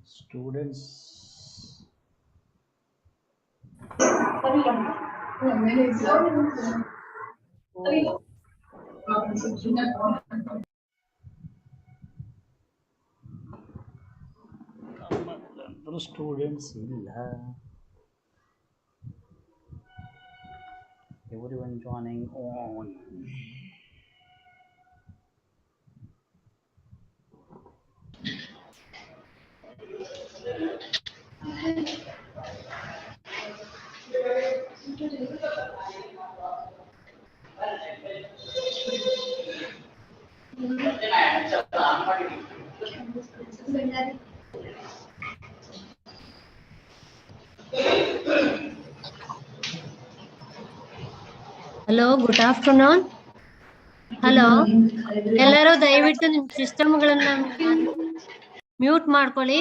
Students. Students illa. Everyone joining on. Hello, good afternoon. Hello, ಎಲ್ಲರೂ ದಯವಿಟ್ಟು ನಿಮ್ಮ ಸಿಸ್ಟಮ್ಗಳನ್ನ mute ಮಾಡ್ಕೊಳ್ಳಿ.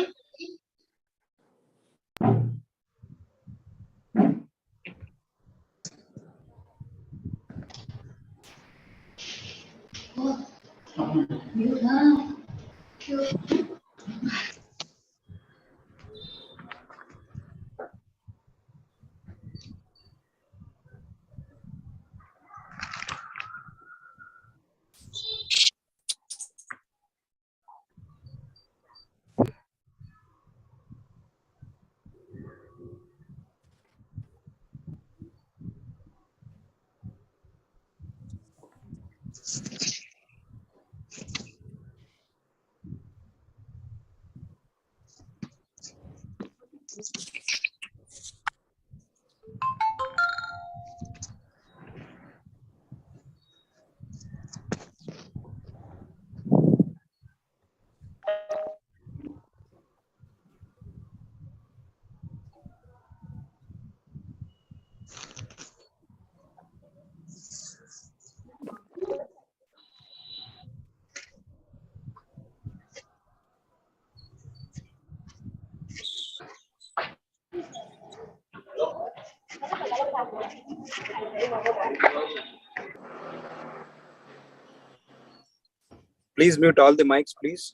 Please mute all the mics, please.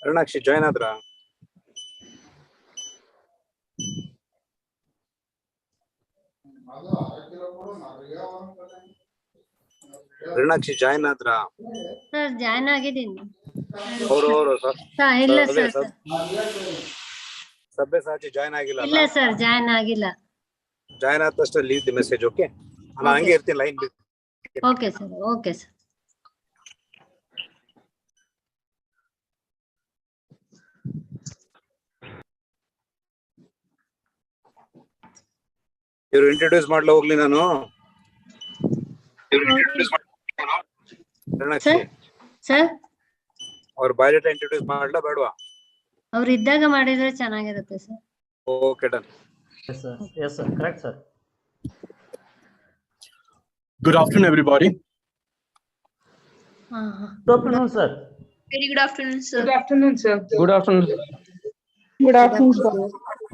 Aranakshi, join Adra. Aranakshi, join Adra. Sir, join ಆಗಿದ್ದೀನಿ. ಇಲ್ಲ sir. Sabyasachi join ಆಗಿಲ್ಲ. ಇಲ್ಲ sir, join ಆಗಿಲ್ಲ. Join ಆದ ತಕ್ಷಣ leave the message, okay? ನಾನು ಹಂಗೆ ಇರ್ತೀನಿ ಲೈನ್ ಬಿಟ್ಟು. Okay sir, okay sir. ಇವ್ರು ಇಂಟ್ರೊಡ್ಯೂಸ್ ಮಾಡ್ಲಾ ಹೋಗ್ಲಿ ನಾನು? ಸರ್, ಅವ್ರ ಬಯೋಡೇಟಾ ಇಂಟ್ರೊಡ್ಯೂಸ್ ಮಾಡ್ಲಾ ಬೇಡವಾ? ಅವ್ರು ಇದ್ದಾಗ ಮಾಡಿದ್ರೆ ಚೆನ್ನಾಗಿರುತ್ತೆ sir. Okay done. Yes sir, correct sir. Good afternoon, everybody. Good afternoon sir. Very good afternoon, sir. Good afternoon, sir. Good afternoon. Good afternoon, sir.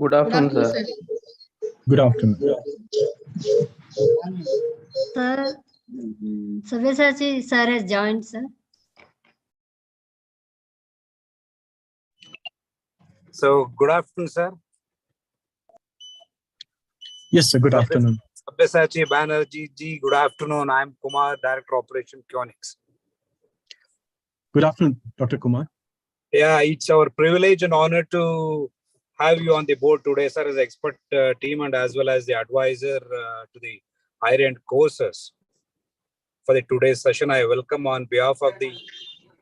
Good afternoon, sir. Good afternoon. Sir, Sabyasachi sir has joined, sir. So good afternoon sir. Yes sir, good afternoon. Sabyasachi, banarjee ji, good afternoon. I am Kumar, Director Operation Kionics. Good afternoon, Dr. Kumar. Yeah, it's our privilege and honor to have you on the board today, sir, as expert team and as well as the advisor to the higher end courses. For the today's session, I welcome on behalf of the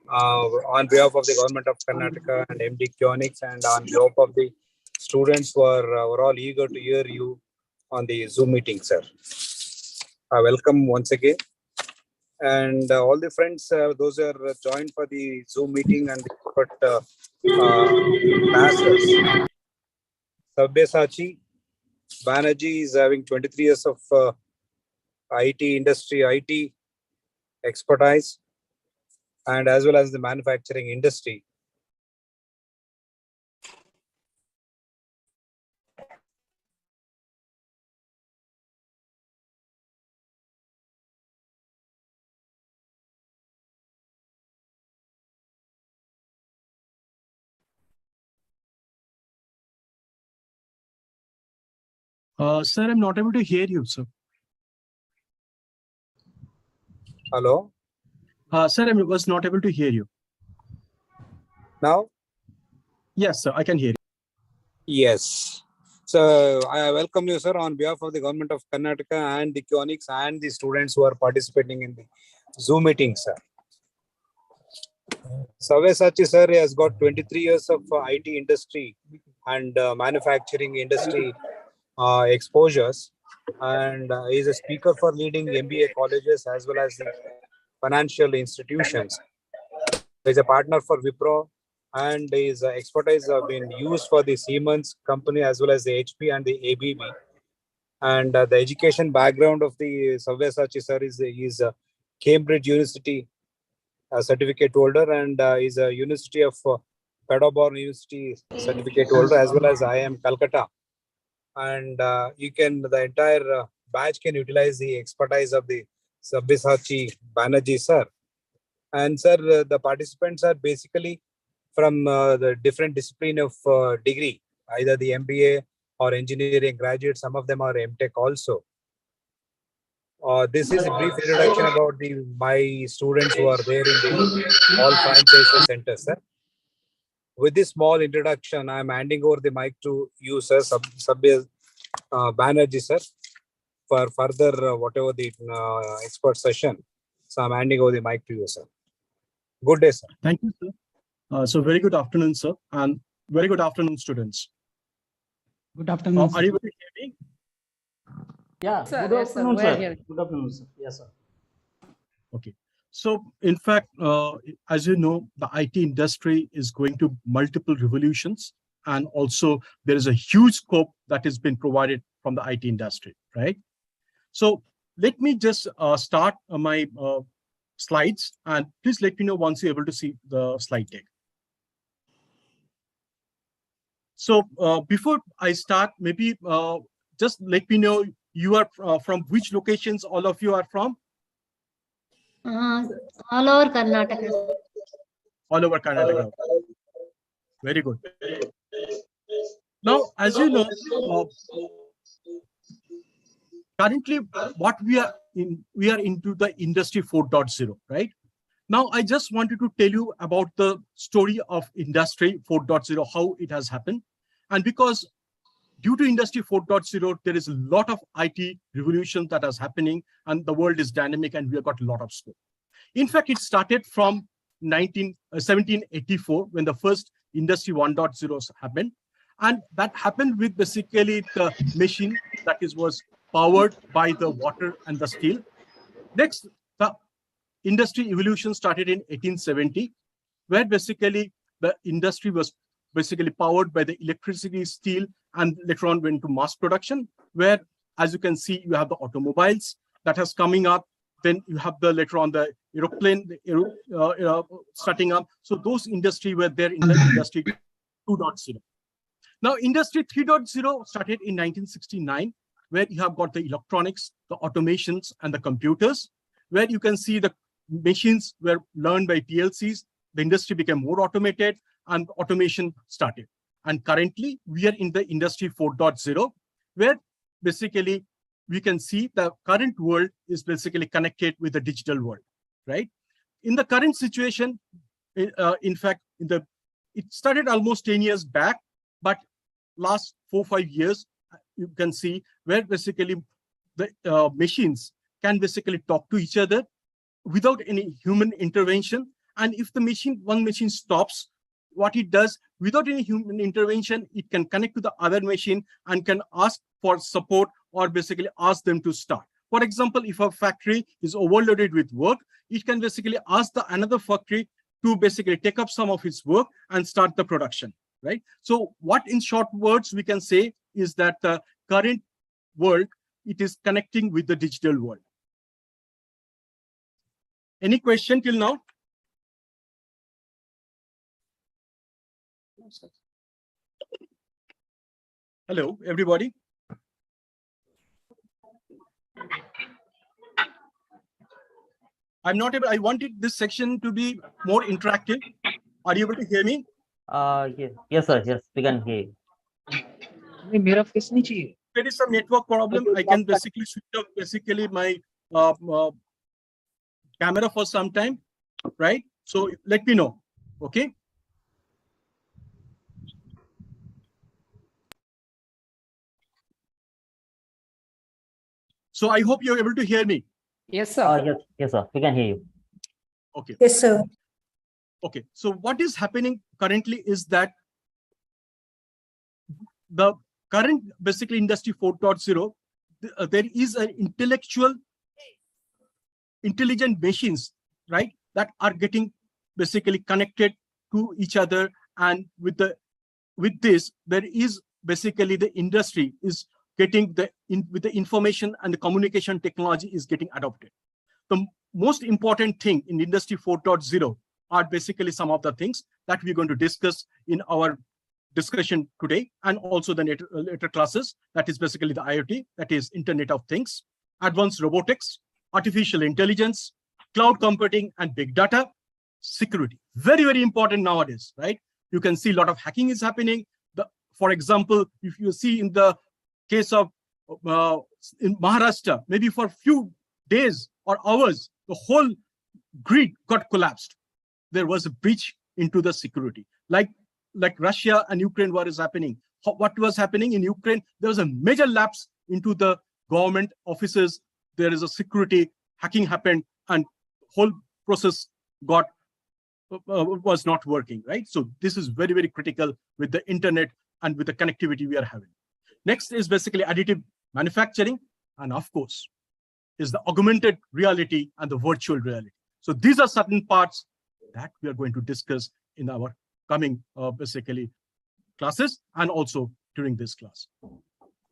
government of Karnataka and MD Kionics, and on behalf of the students who are all eager to hear you on the Zoom meeting, sir. I welcome once again. And all the friends, those who are joined for the Zoom meeting and the expert classes. Sabyasachi, banarjee is having 23 years of IT industry, IT expertise, and as well as the manufacturing industry. Sir, I'm not able to hear you, sir. Hello? Sir, I was not able to hear you. Now? Yes, sir, I can hear you. Yes. So I welcome you, sir, on behalf of the government of Karnataka and the Kionics and the students who are participating in the Zoom meeting, sir. Sabyasachi, sir, has got 23 years of IT industry and manufacturing industry exposures, and is a speaker for leading MBA colleges as well as the financial institutions. He is a partner for Wipro, and his expertise have been used for the Siemens company as well as the HP and the ABB. And the education background of the Sabyasachi, sir, is a Cambridge University certificate holder, and is a University of Peterborough University certificate holder as well as IIM Calcutta. And the entire batch can utilize the expertise of the Sabyasachi Banerjee, sir. And sir, the participants are basically from the different discipline of degree, either the MBA or engineering graduate. Some of them are MTech also. This is a brief introduction about my students who are there in the all franchise centers, sir. With this small introduction, I am handing over the mic to you, sir, Banerjee, sir, for further whatever the expert session. So I'm handing over the mic to you, sir. Good day, sir. Thank you, sir. So very good afternoon, sir, and very good afternoon, students. Good afternoon. Are you able to hear me? Yeah, Sir, good yes, sir. afternoon, We are sir. here. Good afternoon, sir. Yes, sir. Okay. So, in fact, as you know, the IT industry is going to multiple revolutions, and also there is a huge scope that has been provided from the IT industry, right? So, let me just start my slides, and please let me know once you're able to see the slide deck. So, before I start, maybe just let me know you are from which locations all of you are from? All over Karnataka. All over Karnataka. Very good. Now, as you know, currently what we are into the industry 4.0, right? Now, I just wanted to tell you about the story of industry 4.0, how it has happened. And because due to industry 4.0, there is a lot of IT revolution that is happening, and the world is dynamic, and we have got a lot of scope. In fact, it started from 1784 when the first industry 1.0 happened. And that happened with basically the machine that was powered by the water and the steel. Next, the industry evolution started in 1870, where basically the industry was basically powered by the electricity, steel, and later on went to mass production, where, as you can see, you have the automobiles that has coming up. Then you have the later on the aeroplane starting up. So those industry were there in the industry 2.0. Now, industry 3.0 started in 1969, where you have got the electronics, the automations, and the computers, where you can see the machines were learned by PLCs. The industry became more automated, and automation started. And currently, we are in the industry 4.0, where basically we can see the current world is basically connected with the digital world, right? In the current situation, in fact, it started almost 10 years back, but last 4-5 years, you can see where basically the machines can basically talk to each other without any human intervention. And if one machine stops, what it does, without any human intervention, it can connect to the other machine and can ask for support or basically ask them to start. For example, if a factory is overloaded with work, it can basically ask another factory to basically take up some of its work and start the production, right? So what in short words we can say is that the current world, it is connecting with the digital world. Any question till now? Hello, everybody. I'm not able, I wanted this section to be more interactive. Are you able to hear me? Yes, sir. Yes, we can hear you. There is some network problem. I can basically switch off basically my camera for some time, right? So let me know, okay? So I hope you're able to hear me. Yes, sir. Yes, sir. We can hear you. Okay. Yes, sir. Okay. So what is happening currently is that the current basically industry 4.0, there is an intelligent machines, right, that are getting basically connected to each other, and with this there is basically the industry is getting with the information and the communication technology is getting adopted. The most important thing in industry 4.0 are basically some of the things that we're going to discuss in our discussion today, and also the later classes. That is basically the IoT, that is Internet of Things, advanced robotics, artificial intelligence, cloud computing, and big data. Security, very, very important nowadays, right? You can see a lot of hacking is happening. For example, if you see in the case of in Maharashtra, maybe for a few days or hours, the whole grid got collapsed. There was a breach into the security, like Russia and Ukraine war is happening. What was happening in Ukraine? There was a major lapse into the government offices. There is a security hacking happened, and whole process was not working, right? So this is very, very critical with the internet and with the connectivity we are having. Next is basically additive manufacturing, and of course is the augmented reality and the virtual reality. So these are certain parts that we are going to discuss in our coming basically classes, and also during this class.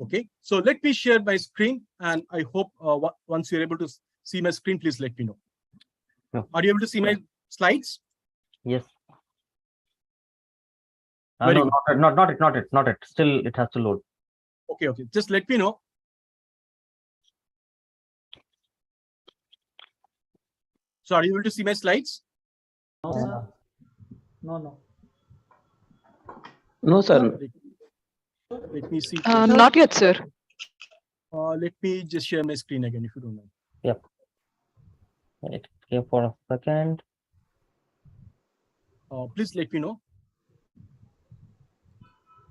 Okay, so let me share my screen, and I hope once you're able to see my screen, please let me know. Yeah. Are you able to see my slides? Yes. Very No, good. not it. Still, it has to load. Okay, just let me know. So are you able to see my slides? No, sir. No. No, sir. Let me see. Not yet, sir. Let me just share my screen again, if you don't mind. Yep. Wait here for a second. Please let me know.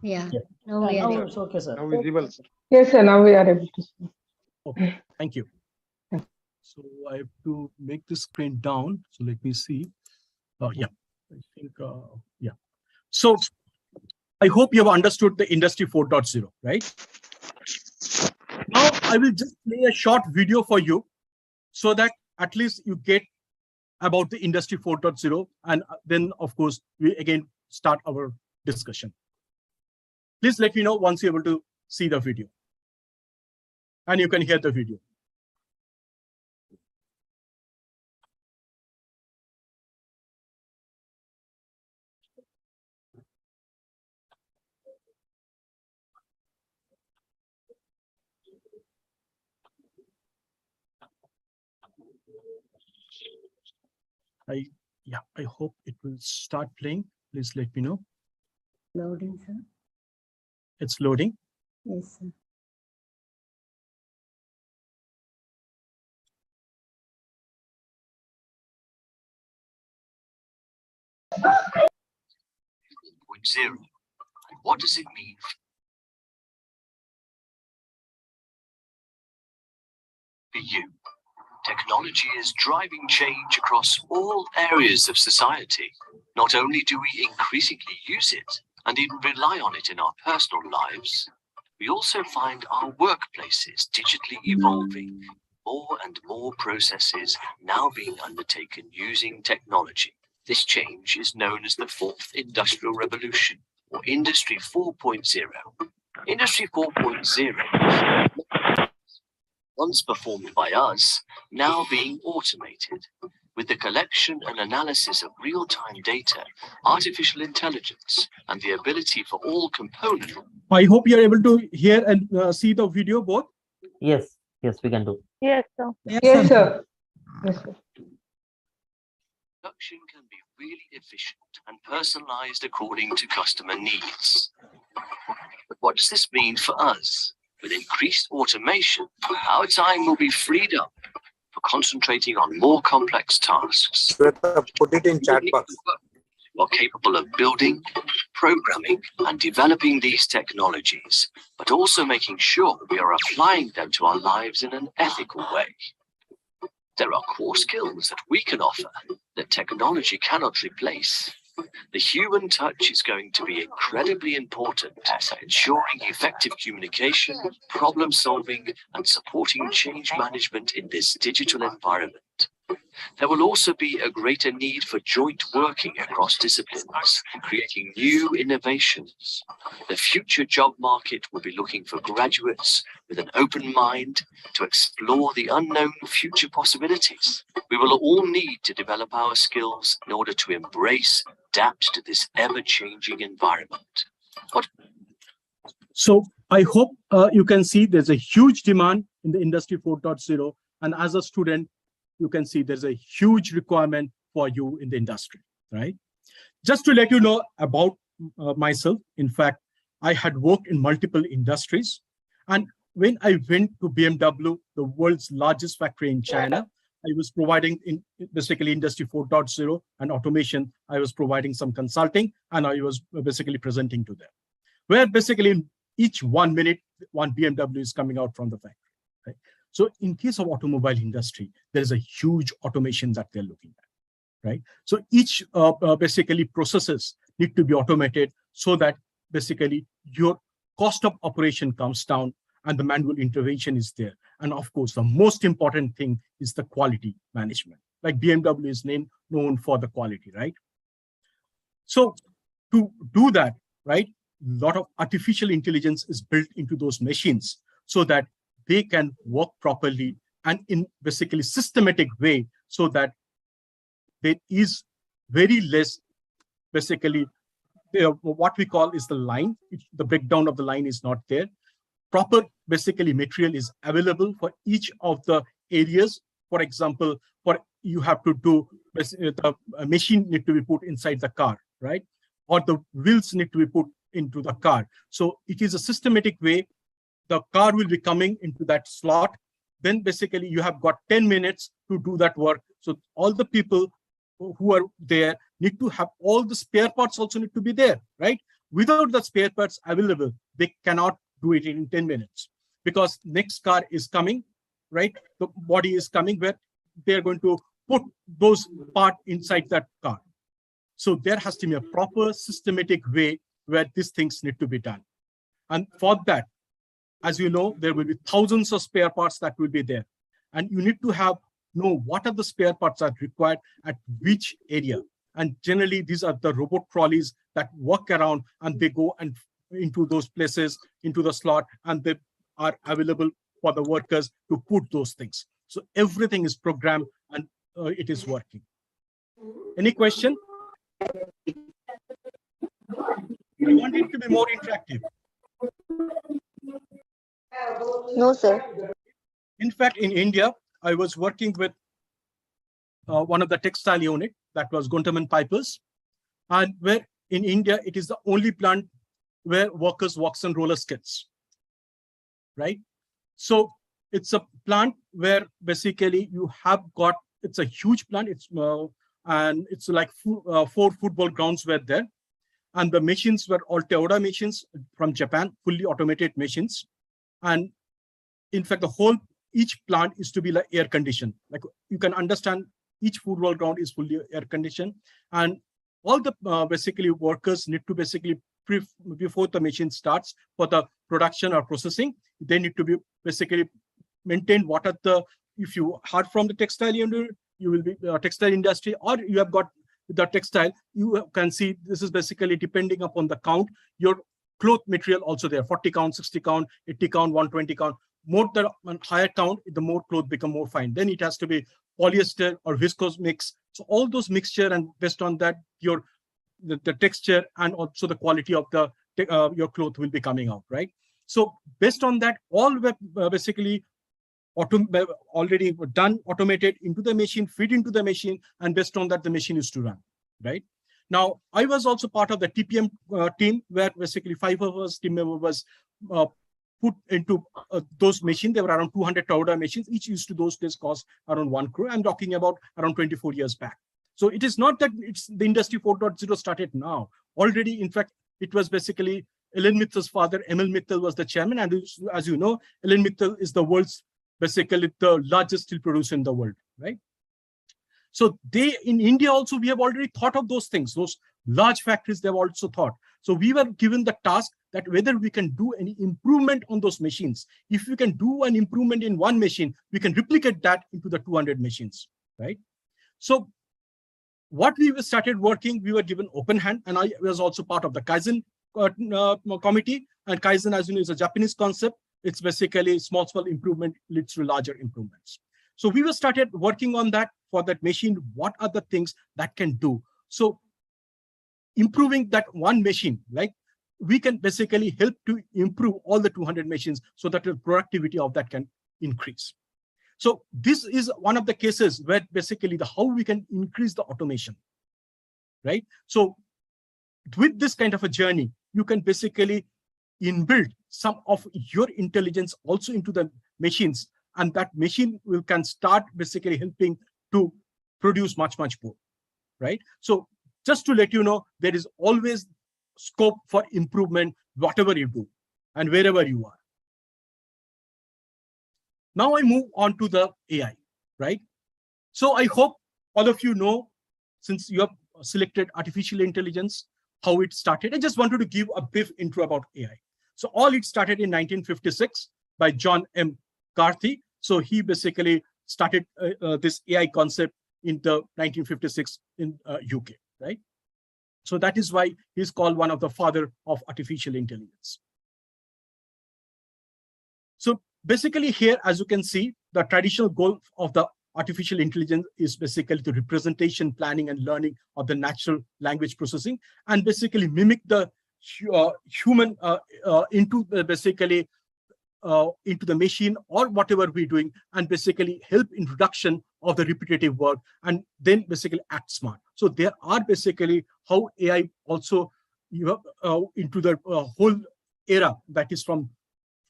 Yeah. Yeah. Now we are Now able. it's okay, sir. Now visible, sir. Yes, sir. Now we are able to see. Okay, thank you. So I have to make the screen down. So let me see. Yeah, I think, yeah. So I hope you have understood the industry 4.0, right? Now I will just play a short video for you so that at least you get about the industry 4.0, and then of course we again start our discussion. Please let me know once you're able to see the video and you can hear the video. I hope it will start playing. Please let me know. Loading, sir. It's loading. Yes, sir. 4.0. What does it mean for you? Technology is driving change across all areas of society. Not only do we increasingly use it and even rely on it in our personal lives, we also find our workplaces digitally evolving. More and more processes now being undertaken using technology. This change is known as the Fourth Industrial Revolution, or Industry 4.0. Industry 4.0, once performed by us, now being automated. With the collection and analysis of real-time data, artificial intelligence, and the ability for all components. I hope you're able to hear and see the video both. Yes, yes, we can do. Yes, sir. Yes, sir. Yes, sir. Production can be really efficient and personalized according to customer needs. But what does this mean for us? With increased automation, our time will be freed up for concentrating on more complex tasks. Put it in chat box. Are capable of building, programming, and developing these technologies, but also making sure we are applying them to our lives in an ethical way. There are core skills that we can offer that technology cannot replace. The human touch is going to be incredibly important, ensuring effective communication, problem solving, and supporting change management in this digital environment. There will also be a greater need for joint working across disciplines, creating new innovations. The future job market will be looking for graduates with an open mind to explore the unknown future possibilities. We will all need to develop our skills in order to embrace, adapt to this ever-changing environment. So I hope you can see there's a huge demand in the Industry 4.0. And as a student, you can see there's a huge requirement for you in the industry, right? Just to let you know about myself, in fact, I had worked in multiple industries. And when I went to BMW, the world's largest factory in China, I was providing in basically Industry 4.0 and automation. I was providing some consulting and I was basically presenting to them. Where basically in each 1 minute, one BMW is coming out from the factory, right? So in case of automobile industry, there is a huge automation that they're looking at, right? So each basically processes need to be automated so that basically your cost of operation comes down and the manual intervention is there. And of course, the most important thing is the quality management. Like BMW is known for the quality, right? So to do that, right, a lot of artificial intelligence is built into those machines so that they can work properly and in basically systematic way so that there is very less basically what we call is the line. The breakdown of the line is not there. Proper basically material is available for each of the areas. For example, you have to do the machine need to be put inside the car, right? Or the wheels need to be put into the car. So it is a systematic way. The car will be coming into that slot. Then basically you have got 10 minutes to do that work. So all the people who are there need to have all the spare parts also need to be there, right? Without the spare parts available, they cannot do it in 10 minutes because next car is coming, right? The body is coming where they're going to put those parts inside that car. So there has to be a proper systematic way where these things need to be done. And for that, as you know, there will be thousands of spare parts that will be there. And you need to know what are the spare parts that are required at which area. And generally, these are the robot trolleys that walk around and they go and into those places, into the slot, and they are available for the workers to put those things. So everything is programmed and it is working. Any question? You want it to be more interactive? No, sir. In fact, in India, I was working with one of the textile unit that was Gunterman Pipers, and where in India, it is the only plant where workers walks on roller skates, right? So it's a plant where basically you have got, it's a huge plant. It's and it's like 4 football grounds were there. And the machines were all Toyota machines from Japan, fully automated machines. And in fact, each plant is to be like air conditioned. Like you can understand, each football ground is fully air conditioned, and all the basically workers need to basically before the machine starts for the production or processing, they need to be basically maintain what are the, if you heard from the textile industry, you will be textile industry, or you have got the textile, you can see this is basically depending upon the count, your cloth material also there, 40 count, 60 count, 80 count, 120 count. More the higher count, the more cloth become more fine. Then it has to be polyester or viscose mix. So all those mixture, and based on that, the texture and also the quality of the your cloth will be coming out, right? So based on that, all were basically already done, automated into the machine, feed into the machine, and based on that, the machine is to run, right? Now, I was also part of the TPM team, where basically 5 of us team members was put into those machines. There were around 200 Toyota machines. Each used to those days cost around 1 crore. I'm talking about around 24 years back. So it is not that it's the industry 4.0 started now. Already, in fact, it was basically Ellen Mittal's father, Emil Mittal, was the chairman. And as you know, Ellen Mittal is the world's basically the largest steel producer in the world, right? So in India also, we have already thought of those things. Those large factories, they've also thought. So we were given the task that whether we can do any improvement on those machines. If we can do an improvement in one machine, we can replicate that into the 200 machines, right? So what we started working, we were given open hand, and I was also part of the Kaizen committee. And Kaizen, as you know, is a Japanese concept. It's basically small improvement leads to larger improvements. So we were started working on that for that machine. What are the things that can do? So improving that one machine, like we can basically help to improve all the 200 machines so that the productivity of that can increase. So this is one of the cases where basically how we can increase the automation, right? So with this kind of a journey, you can basically inbuild some of your intelligence also into the machines, and that machine can start basically helping to produce much more, right? So just to let you know, there is always scope for improvement, whatever you do and wherever you are. Now I move on to the AI, right? So I hope all of you know, since you have selected artificial intelligence, how it started. I just wanted to give a brief intro about AI. So all it started in 1956 by John M. Carthy. So he basically started this AI concept in the 1956 in UK, right? So that is why he's called one of the father of artificial intelligence. So basically here, as you can see, the traditional goal of the artificial intelligence is basically the representation, planning, and learning of the natural language processing, and basically mimic the human into the into the machine or whatever we're doing, and basically help in reduction of the repetitive work, and then basically act smart. So there are basically how AI also into the whole era that is from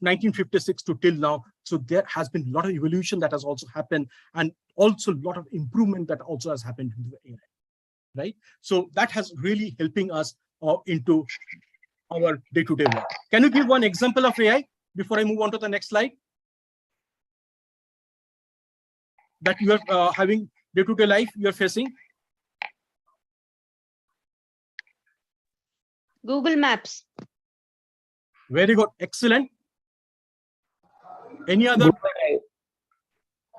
1956 to till now. So there has been a lot of evolution that has also happened, and also a lot of improvement that also has happened into the AI, right? So that has really helping us into our day-to-day work. Can you give one example of AI before I move on to the next slide? That you are having day-to-day life you are facing? Google Maps. Very good, excellent. Any other?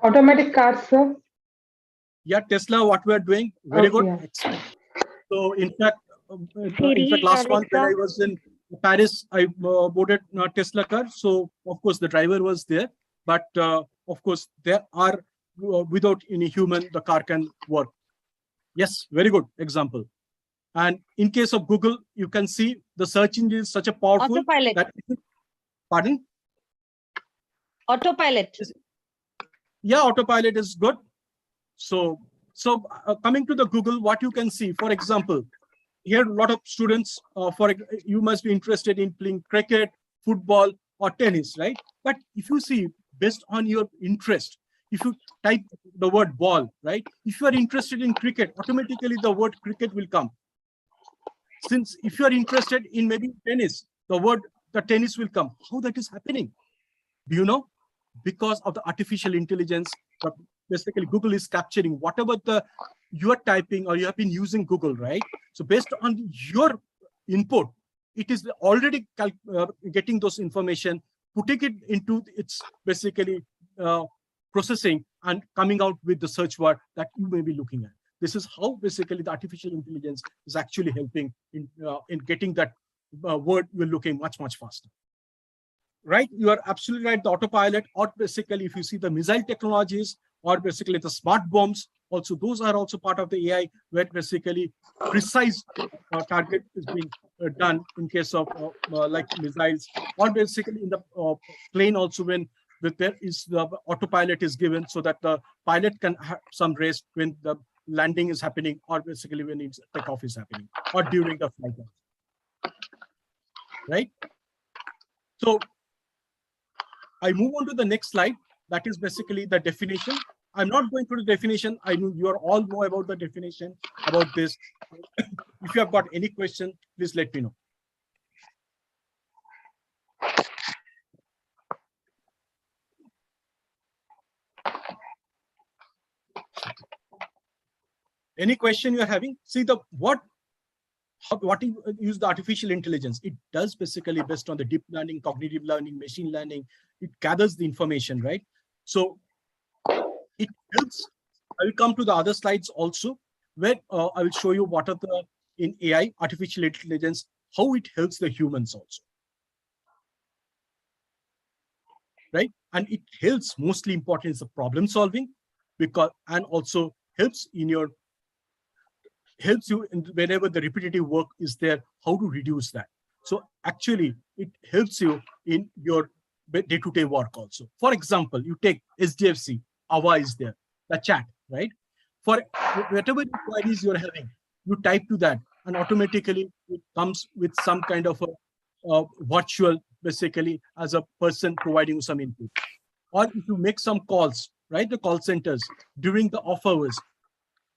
Automatic cars, sir. Yeah, Tesla, what we are doing, very good. Yeah. Excellent. So in fact, Siri, last month when I Alexa. was in Paris, I boarded a Tesla car. So of course the driver was there, but of course there are without any human, the car can work. Yes, very good example. And in case of Google, you can see the search engine is such a powerful. Autopilot. Pardon? Autopilot. Yeah, autopilot is good. So coming to the Google, what you can see, for example, here a lot of students, you must be interested in playing cricket, football, or tennis, right? But if you see, based on your interest, if you type the word ball, right? If you are interested in cricket, automatically the word cricket will come. Since if you are interested in maybe tennis, the tennis will come. How that is happening? Do you know? Because of the artificial intelligence, basically Google is capturing whatever you are typing or you have been using Google, right? So based on your input, it is already getting those information, putting it into its basically processing and coming out with the search word that you may be looking at. This is how basically the artificial intelligence is actually helping in getting that word you're looking much faster. Right, you are absolutely right. The autopilot, or basically if you see the missile technologies, or basically the smart bombs, also those are also part of the AI, where basically precise target is being done in case of like missiles, or basically in the plane also, when there is the autopilot is given so that the pilot can have some rest when the landing is happening, or basically when its takeoff is happening, or during the flight. Right. So I move on to the next slide. That is basically the definition. I'm not going through the definition. I know you are all know about the definition about this. If you have got any question, please let me know. Any question you are having? See what you use the artificial intelligence. It does basically based on the deep learning, cognitive learning, machine learning. It gathers the information, right? So it helps. I will come to the other slides also, where I will show you what are the in AI, artificial intelligence, how it helps the humans also. Right? And it helps, mostly important is the problem solving, because and also helps you in whenever the repetitive work is there, how to reduce that. So actually it helps you in your day-to-day work also. For example, you take SDFC, AVA is there, the chat, right? For whatever queries you're having, you type to that and automatically it comes with some kind of a virtual, basically as a person providing some input. Or if you make some calls, right, the call centers during the off hours,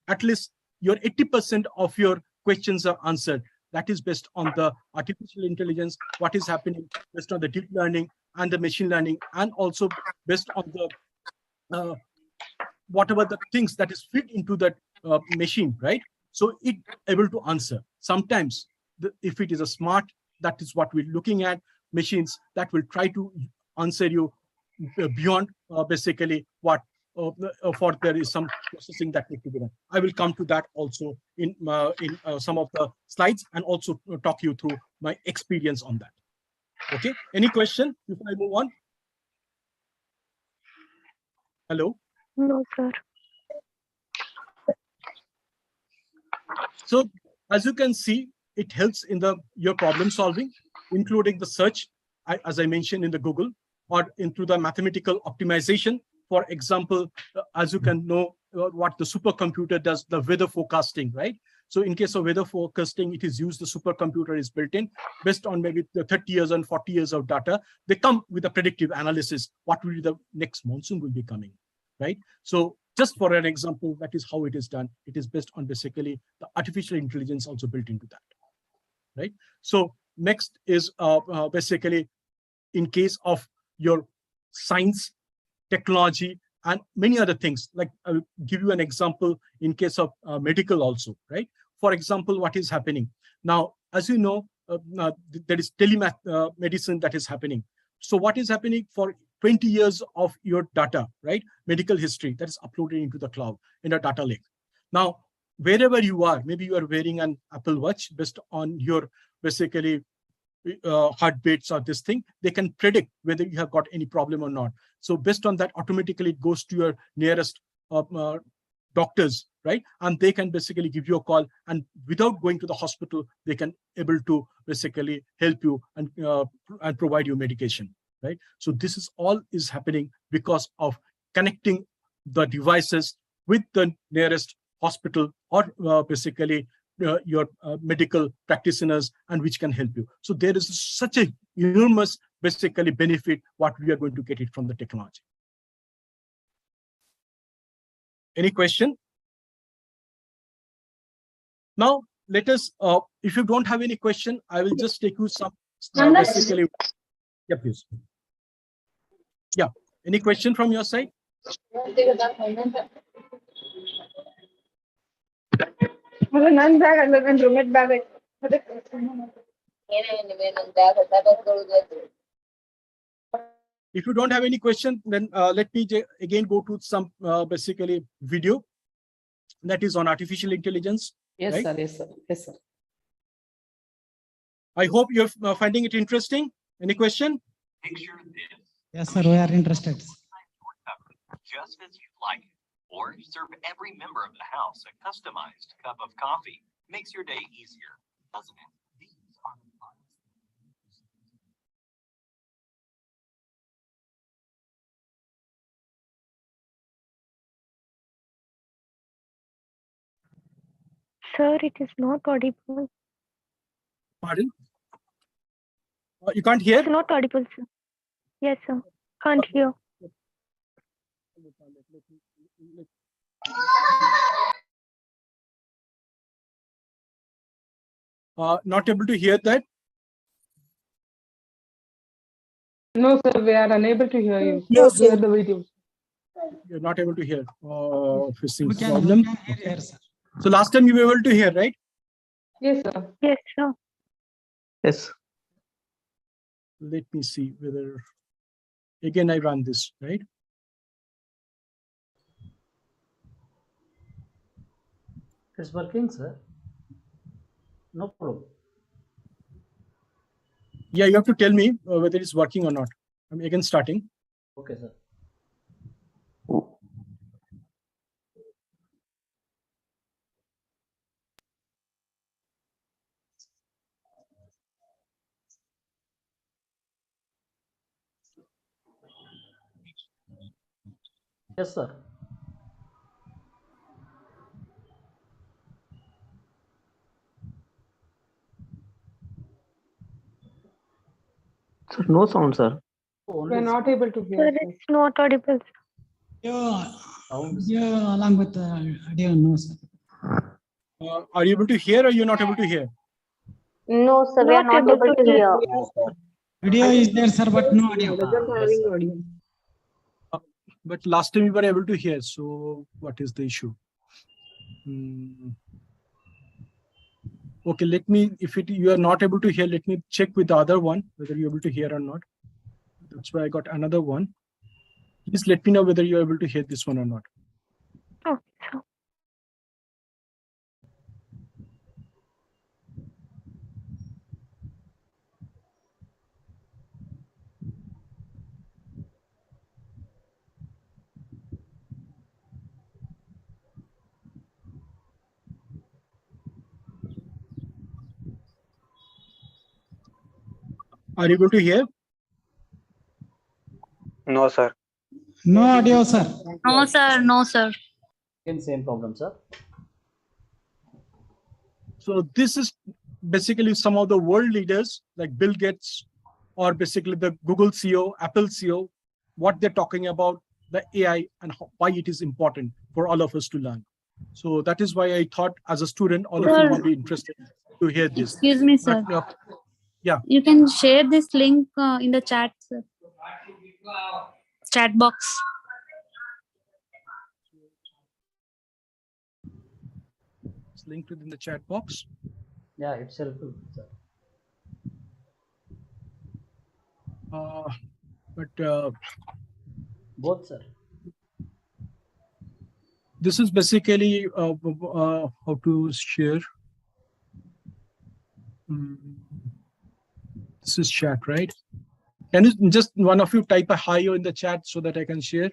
at least your 80% of your questions are answered. That is based on the artificial intelligence, what is happening based on the deep learning and the machine learning, and also based on the whatever the things that is fit into that machine, right? So it able to answer. Sometimes if it is a smart, that is what we're looking at, machines that will try to answer you beyond basically what for there is some processing that need to be done. I will come to that also in some of the slides, and also talk you through my experience on that. Okay, any question before I move on? Hello? No, sir. So as you can see, it helps in your problem solving, including the search, as I mentioned in the Google, or into the mathematical optimization. For example, as you can know, what the supercomputer does, the weather forecasting, right? So in case of weather forecasting, it is used, the supercomputer is built in, based on maybe the 30 years and 40 years of data. They come with a predictive analysis, what will be the next monsoon will be coming, right? So just for an example, that is how it is done. It is based on basically the artificial intelligence also built into that, right? So next is basically in case of your science, technology, and many other things. Like I'll give you an example in case of medical also, right? For example, what is happening now, as you know, there is medicine that is happening. So what is happening for 20 years of your data, right? Medical history that is uploaded into the cloud in a data lake. Now, wherever you are, maybe you are wearing an Apple Watch, based on your basically heartbeats or this thing, they can predict whether you have got any problem or not. So based on that, automatically it goes to your nearest doctors, right? And they can basically give you a call, and without going to the hospital, they can able to basically help you and provide you medication, right? So this is all is happening because of connecting the devices with the nearest hospital, or basically your medical practitioners, and which can help you. So there is such a enormous basically benefit what we are going to get it from the technology. Any question? Now, let us, if you don't have any question, I will just take you some basically. Yeah, please. Yeah. Any question from your side? ನನ್ನ bag ಅಲ್ಲ ನನ್ನ roommate bag If you don't have any question, then let me again go to some basically video that is on artificial intelligence. Yes, right? sir. Yes, sir. Yes, sir. I hope you're finding it interesting. Any question? Picture this. Yes, sir, we are interested. Just as you like it. Or serve every member of the house a customized cup of coffee. Makes your day easier, doesn't it? These are the Sir, it is not audible. Pardon? You can't hear? It's not audible, sir. Yes, sir. Can't hear. Not able to hear that? No, sir, we are unable to hear you. No, Hear the video. You're not able to hear. Facing We can problem. hear, sir. So last time you were able to hear, right? Yes, sir. Yes, sir. Yes. Let me see whether again I run this, right? It's working, sir. No problem. Yeah, you have to tell me whether it's working or not. I'm again starting. Okay, sir. Yes, sir. Sir, no sound, sir. We are not able to hear. Sir, Sir. it's not audible. Audio along with audio, no, sir. Are you able to hear or you're not able to hear? No, sir, we are not able to hear. Video is there, sir, but no audio. But last time we were able to hear. So what is the issue? Okay, let me, if you are not able to hear, let me check with the other one, whether you're able to hear or not. That's why I got another one. Please let me know whether you're able to hear this one or not. Oh, sir. Are you able to hear? No, sir. No audio, sir. No, sir, no, sir. Again, same problem, sir. So this is basically some of the world leaders like Bill Gates or basically the Google CEO, Apple CEO, what they're talking about the AI and why it is important for all of us to learn. So that is why I thought as a student, all of you will be interested to hear this. Excuse me, sir. But, yeah. You can share this link in the chat, sir. Chat box. It's linked within the chat box. Yeah, it's helpful, sir. But Both, sir. this is basically how to share. This is chat, right? Can you just one of you type a hi in the chat so that I can share?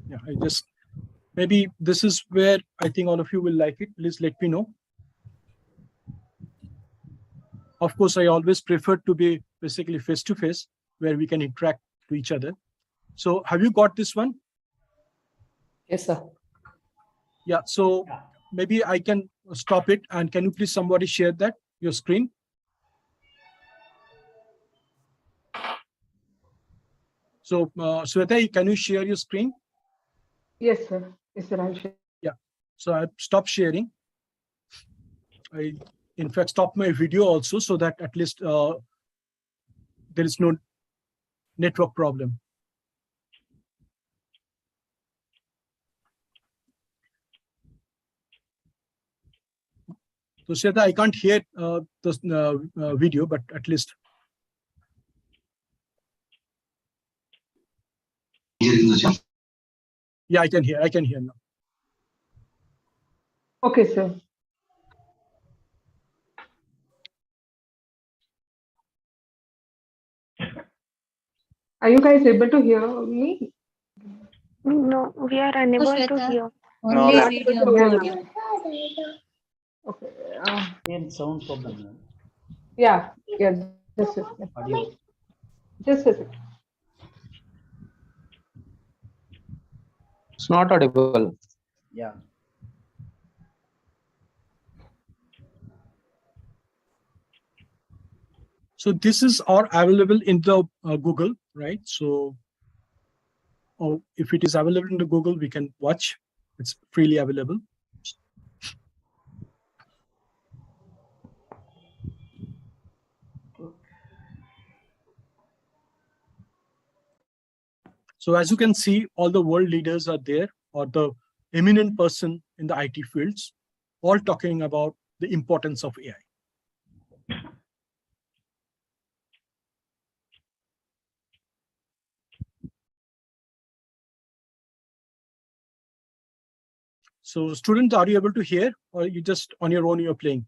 Yeah, I just, maybe this is where I think all of you will like it. Please let me know. Of course, I always prefer to be basically face-to-face where we can interact to each other. So have you got this one? Yes, sir. Yeah, so maybe I can stop it. And can you please somebody share that, your screen? So, Sweta, can you share your screen? Yes, sir. Yes, sir. I'll share. Yeah. So I stopped sharing. I, in fact, stopped my video also so that at least there is no network problem. So Sweta, I can't hear the video, but at least. Yeah, I can hear. I can hear now. Okay, sir. Are you guys able to hear me? No, we are unable to hear. Only Not video, able to no hear audio. now. Okay. Again, sound problem. Man. Yeah. Yeah. Just a second. Audio. Just a second. It's not audible. Yeah. So this is all available in the Google, right? So if it is available in the Google, we can watch. It's freely available. So as you can see, all the world leaders are there, or the eminent person in the IT fields, all talking about the importance of AI. So students, are you able to hear, or you just on your own you're playing?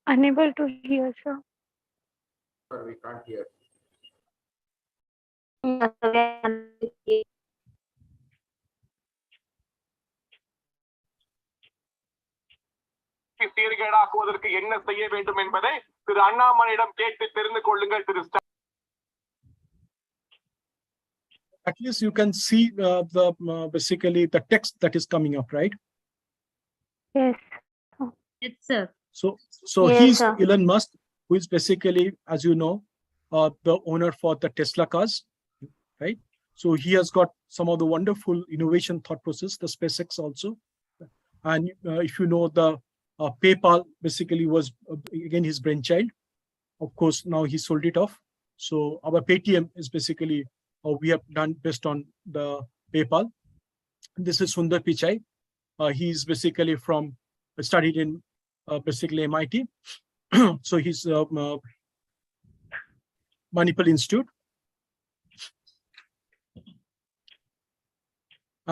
Unable to hear, sir. We can't hear. சீர்கேடாக்குவதற்கு என்ன செய்ய வேண்டும் என்பதை திரு அண்ணாமலையிடம் கேட்டு தெரிந்து கொள்ளுங்கள் திரு At least you can see basically the text that is coming up, right? Yes. Yes, sir. So Yes, he's sir. Elon Musk, who is basically, as you know, the owner for the Tesla cars, right? So he has got some of the wonderful innovation thought process, the SpaceX also. And if you know, the PayPal basically was again his brainchild. Of course, now he sold it off. So our Paytm is basically we have done based on the PayPal. This is Sundar Pichai. He's basically studied in basically MIT. So he's Manipal Institute.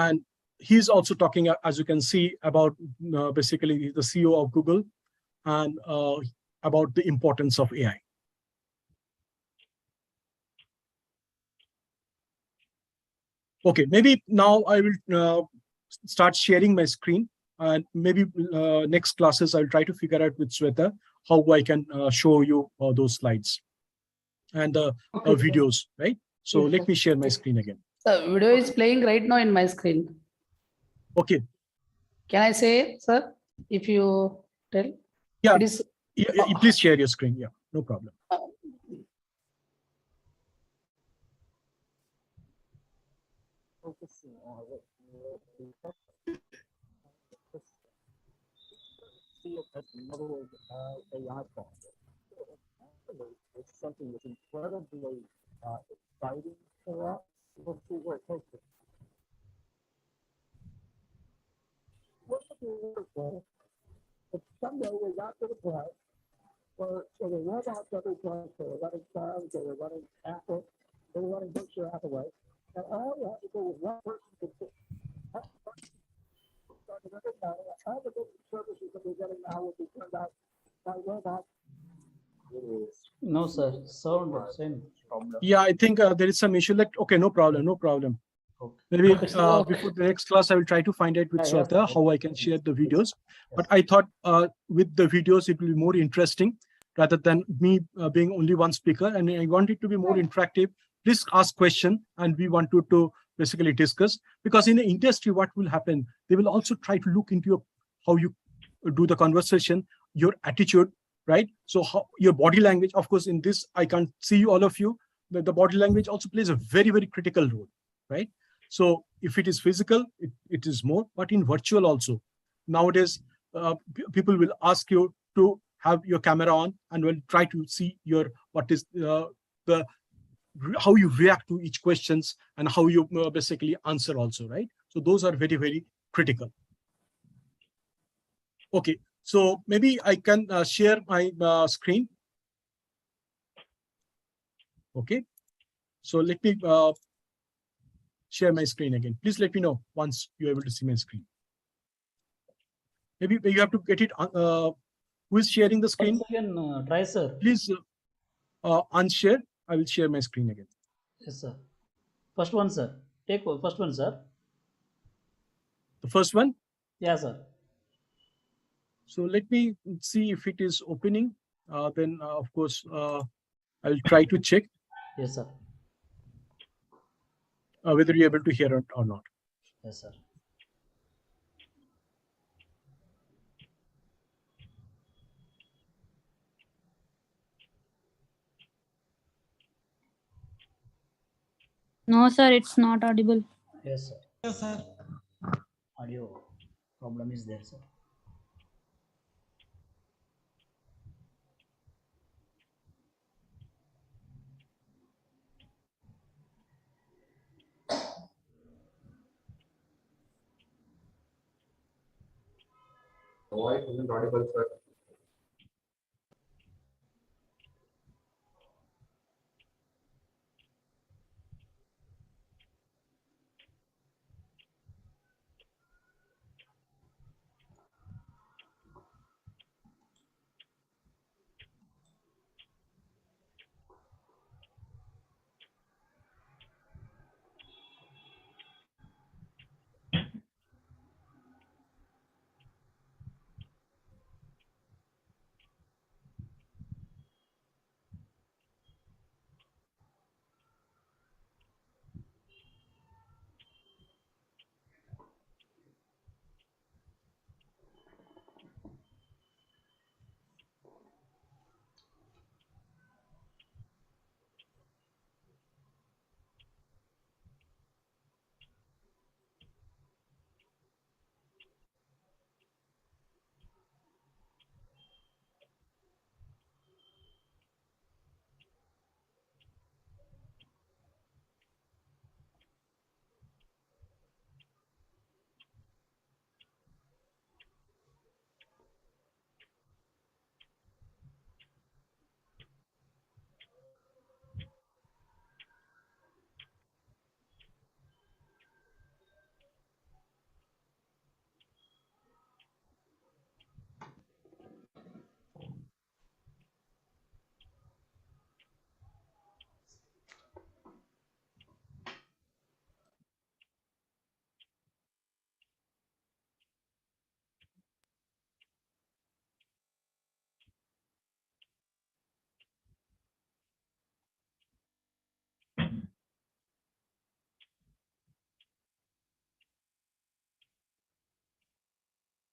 And he's also talking, as you can see, about basically the CEO of Google and about the importance of AI. Okay, maybe now I will start sharing my screen, and maybe next classes I'll try to figure out with Sweta how I can show you those slides and videos, right? So Yes, let sir. me share my screen again. The video is playing right now in my screen. Okay. Can I say, sir, if you tell? Yeah, It is. please share your screen. Yeah, no problem. It's something that's incredibly exciting for us. We'll see where it takes us. But someday we got to the point where so the robots every place, they were running cars, they were running Apple, they were running Berkshire Hathaway, and all you have to do with one person could do. All the different services that we're getting now will be turned out by robots. No, sir. Sound same problem. Yeah, I think there is some issue. Okay, no problem, no problem. Okay. Maybe Okay. before the next class, I will try to find out with Yeah, Sweta yes. how I can share the videos. Yes. But I thought with the videos, it will be more interesting rather than me being only one speaker. And I want it to be more interactive. Please ask question, and we want to basically discuss. Because in the industry, what will happen? They will also try to look into how you do the conversation, your attitude, right? So how your body language. Of course, in this I can't see you, all of you, the body language also plays a very, very critical role, right? So if it is physical, it is more, but in virtual also. Nowadays, people will ask you to have your camera on and will try to see your how you react to each questions and how you basically answer also, right? So those are very, very critical. Okay, so maybe I can share my screen. Okay, so let me share my screen again. Please let me know once you're able to see my screen. Maybe you have to get it. Who is sharing the screen? Try, sir. Please unshare. I will share my screen again. Yes, sir. First one, sir. Take first one, sir. The first one? Yeah, sir. So let me see if it is opening. Then, of course, I'll try to check. Yes, sir. Whether you're able to hear it or not. Yes, sir. No, sir, it's not audible. Yes, sir. Yes, sir. Audio problem is there, sir. Voice isn't audible, sir.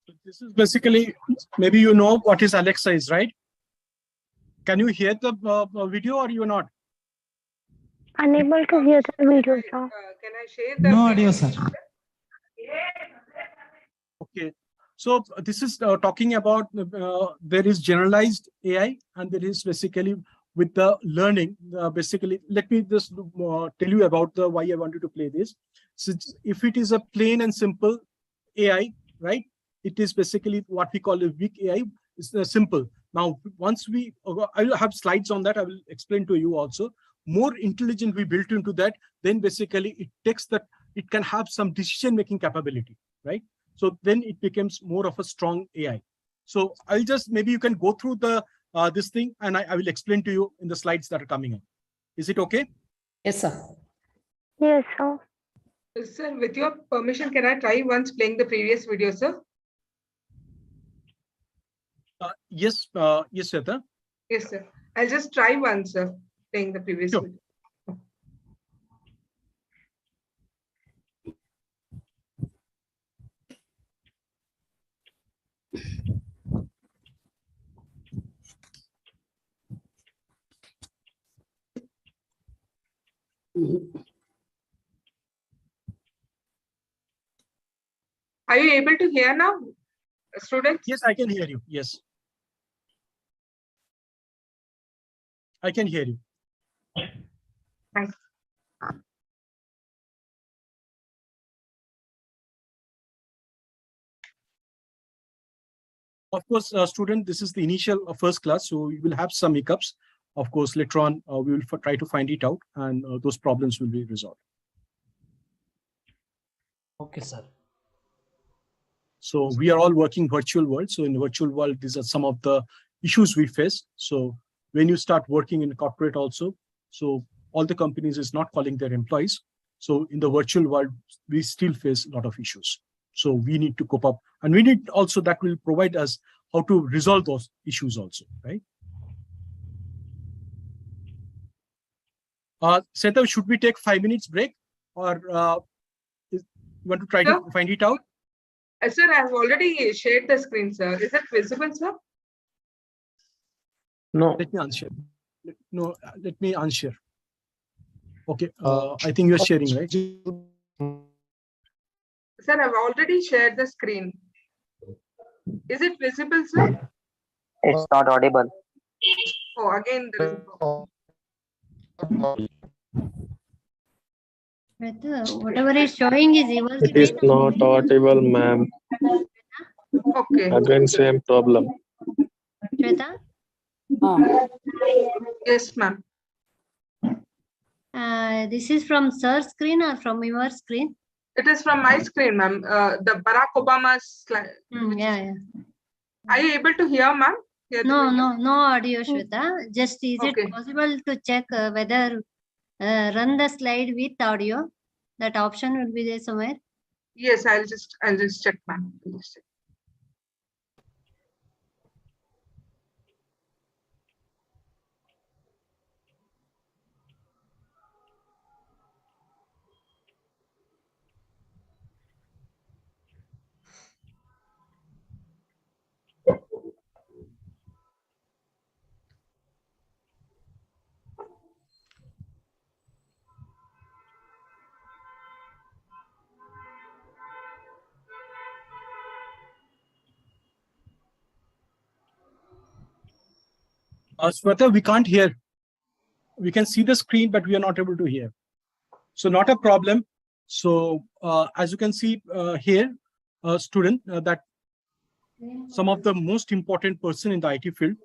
So this is basically, maybe you know what is Alexa is, right? Can you hear the video or you're not? Unable to hear the video, sir. Can I share the No audio, sir. Okay. So this is talking about there is generalized AI and there is basically with the learning. Basically, let me just tell you about the why I wanted to play this. So if it is a plain and simple AI, right? It is basically what we call a weak AI. It's simple. Now, once I will have slides on that. I will explain to you also. More intelligent we built into that, then basically it takes that, it can have some decision-making capability, right? So then it becomes more of a strong AI. So I'll just, maybe you can go through the this thing and I will explain to you in the slides that are coming up. Is it okay? Yes, sir. Yes, sir. Sir, with your permission, can I try once playing the previous video, sir? Yes, yes, Shweta. Yes, sir. I'll just try once, sir, playing the previous Sure. video. Are you able to hear now, students? Yes, I can hear you. Yes. I can hear you. Thanks. Of course, student, this is the initial first class, so we will have some hiccups. Of course, later on, we will try to find it out, and those problems will be resolved. Okay, sir. So we are all working virtual world. So in the virtual world, these are some of the issues we face. So when you start working in corporate also, so all the companies is not calling their employees. So in the virtual world, we still face a lot of issues. So we need to cope up, and we need also that will provide us how to resolve those issues also, right? Seta, should we take 5 minutes break, or you want to try to find it out? Sir, I have already shared the screen, sir. Is it visible, sir? No. Let me unshare. No, let me unshare. Okay, I think you're sharing, right? Sir, I've already shared the screen. Is it visible, sir? It's not audible. Oh, again, there is a problem. Whatever is showing is your It is not audible, ma'am. Okay. Again, same problem. Shweta? Yes, ma'am. This is from sir's screen or from your screen? It is from my screen, ma'am. The Barack Obama's slide. Yeah. Are you able to hear, ma'am? No audio, Shweta. Just is it possible to check whether run the slide with audio? That option will be there somewhere. Yes, I'll just check, ma'am. Sweta, we can't hear. We can see the screen, but we are not able to hear. So not a problem. So as you can see here, student, that some of the most important person in the IT field,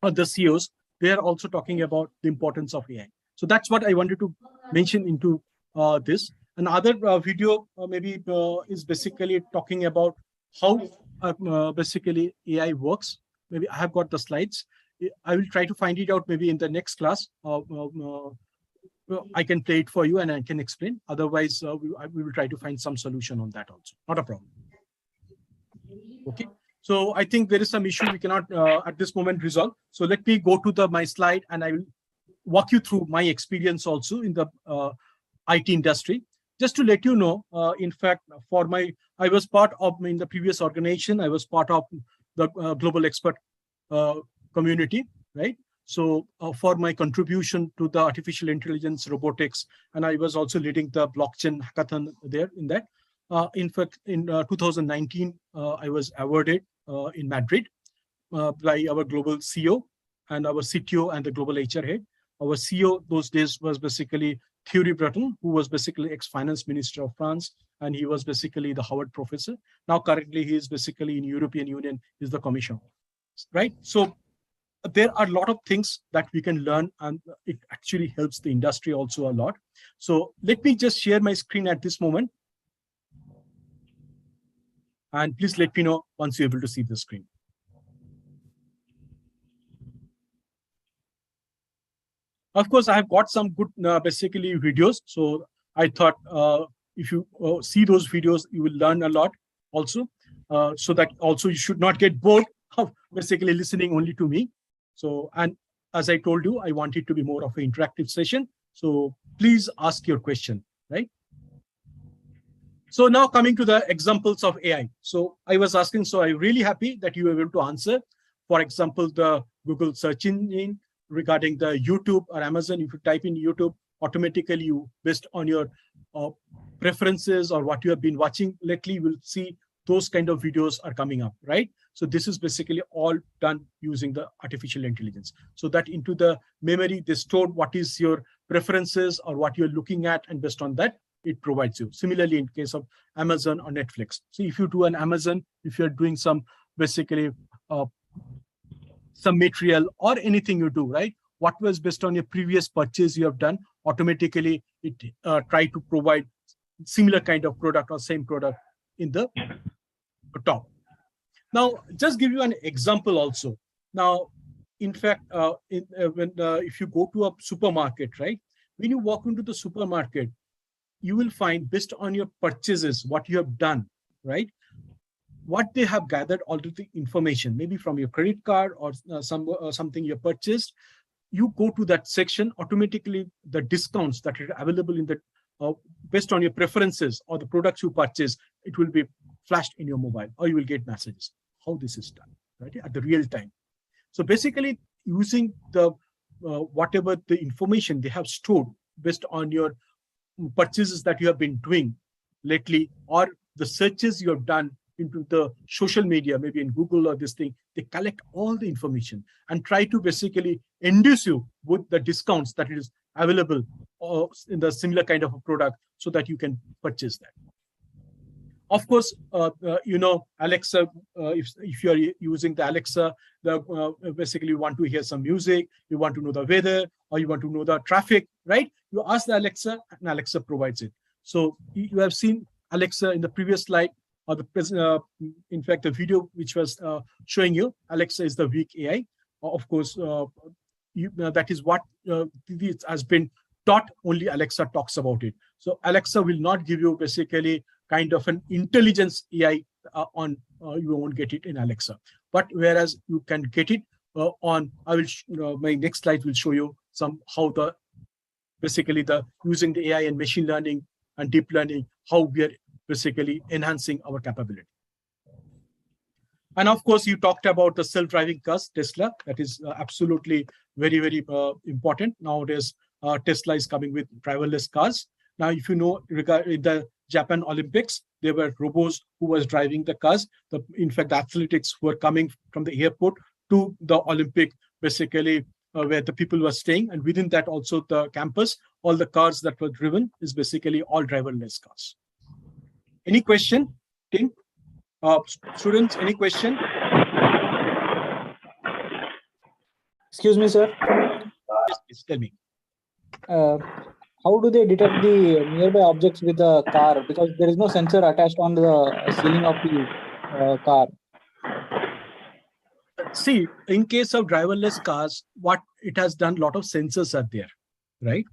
the CEOs, they are also talking about the importance of AI. So that's what I wanted to mention into this. Another video maybe is basically talking about how basically AI works. Maybe I have got the slides. I will try to find it out maybe in the next class. I can play it for you and I can explain. Otherwise, we will try to find some solution on that also. Not a problem. Okay. So I think there is some issue we cannot at this moment resolve. So let me go to my slide and I will walk you through my experience also in the IT industry. Just to let you know, in fact, I was part of, in the previous organization, I was part of the global expert community, right? So for my contribution to the artificial intelligence, robotics, and I was also leading the blockchain hackathon there in that. In fact, in 2019, I was awarded in Madrid by our global CEO and our CTO and the global HR head. Our CEO those days was basically Thierry Breton, who was basically ex-finance minister of France, and he was basically the Howard professor. Now currently he is basically in European Union, is the commissioner, right? So there are a lot of things that we can learn, and it actually helps the industry also a lot. So let me just share my screen at this moment. And please let me know once you're able to see the screen. Of course, I have got some good basically videos. So I thought if you see those videos, you will learn a lot also. So that also you should not get bored of basically listening only to me. So, and as I told you, I want it to be more of an interactive session. So please ask your question, right? So now coming to the examples of AI. So I was asking, so I'm really happy that you were able to answer. For example, the Google search engine, regarding the YouTube or Amazon, if you type in YouTube automatically you, based on your preferences or what you have been watching lately, you will see those kind of videos are coming up, right? So this is basically all done using the artificial intelligence. So that into the memory, they stored what is your preferences or what you're looking at, and based on that, it provides you. Similarly, in case of Amazon or Netflix. So if you do an Amazon, if you're doing some basically some material or anything you do, right? What was based on your previous purchase you have done, automatically it try to provide similar kind of product or same product in the top. Now, just give you an example also. Now, in fact, if you go to a supermarket, right? When you walk into the supermarket, you will find based on your purchases, what you have done, right? What they have gathered all the information, maybe from your credit card or something you purchased. You go to that section, automatically the discounts that are available in the based on your preferences or the products you purchase, it will be flashed in your mobile, or you will get messages. How this is done, right? At the real time. So basically, using the whatever the information they have stored based on your purchases that you have been doing lately, or the searches you have done into the social media, maybe in Google or this thing, they collect all the information and try to basically induce you with the discounts that is available in the similar kind of a product, so that you can purchase that. Of course, you know, Alexa, if you are using the Alexa, basically you want to hear some music, you want to know the weather, or you want to know the traffic, right? You ask the Alexa, and Alexa provides it. So you have seen Alexa in the previous slide, or in fact, the video which was showing you, Alexa is the weak AI. Of course, that is what it has been taught, only Alexa talks about it. So Alexa will not give you basically kind of an intelligence AI on, you won't get it in Alexa. But whereas you can get it on, I will, my next slide will show you how the, basically the using the AI and machine learning and deep learning, how we are basically enhancing our capability. And of course, you talked about the self-driving cars, Tesla. That is absolutely very, very important. Nowadays, Tesla is coming with driverless cars. Now, if you know, regarding the Japan Olympics, there were robots who was driving the cars. In fact, the athletics were coming from the airport to the Olympic, basically where the people were staying. And within that also the campus, all the cars that were driven is basically all driverless cars. Any question, Tim? Students, any question? Excuse me, sir. Yes, please tell me. How do they detect the nearby objects with the car? Because there is no sensor attached on the ceiling of the car. See, in case of driverless cars, what it has done, a lot of sensors are there, right?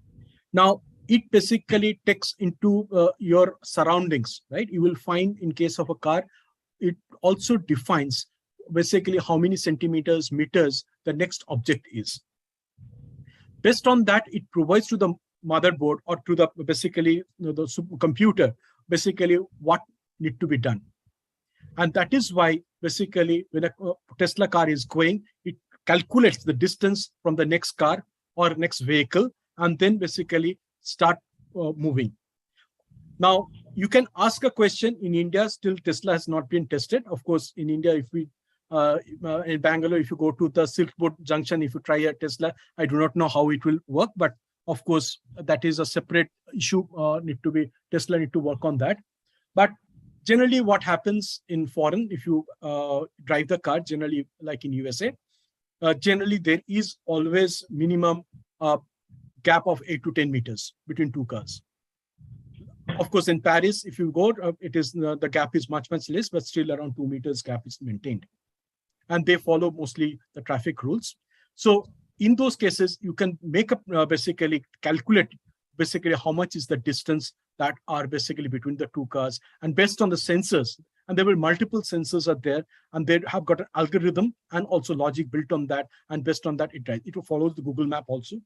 Now, it basically takes into your surroundings, right? You will find in case of a car, it also defines basically how many centimeters, meters the next object is. Based on that, it provides to the motherboard or to the basically the computer, basically what need to be done. And that is why basically when a Tesla car is going, it calculates the distance from the next car or next vehicle, and then basically start moving. Now, you can ask a question. In India, still Tesla has not been tested. Of course, in India, if we in Bangalore, if you go to the Silk Road Junction, if you try a Tesla, I do not know how it will work, but of course, that is a separate issue. Tesla need to work on that. But generally, what happens in foreign, if you drive the car, generally like in USA, generally there is always minimum gap of 8 to 10 meters between two cars. Of course, in Paris, if you go, it is the gap is much less, but still around 2 meters gap is maintained. And they follow mostly the traffic rules. So in those cases, you can make up basically calculate basically how much is the distance that are basically between the two cars, and based on the sensors, and there will multiple sensors are there, and they have got an algorithm and also logic built on that, and based on that, it will follow the Google map also.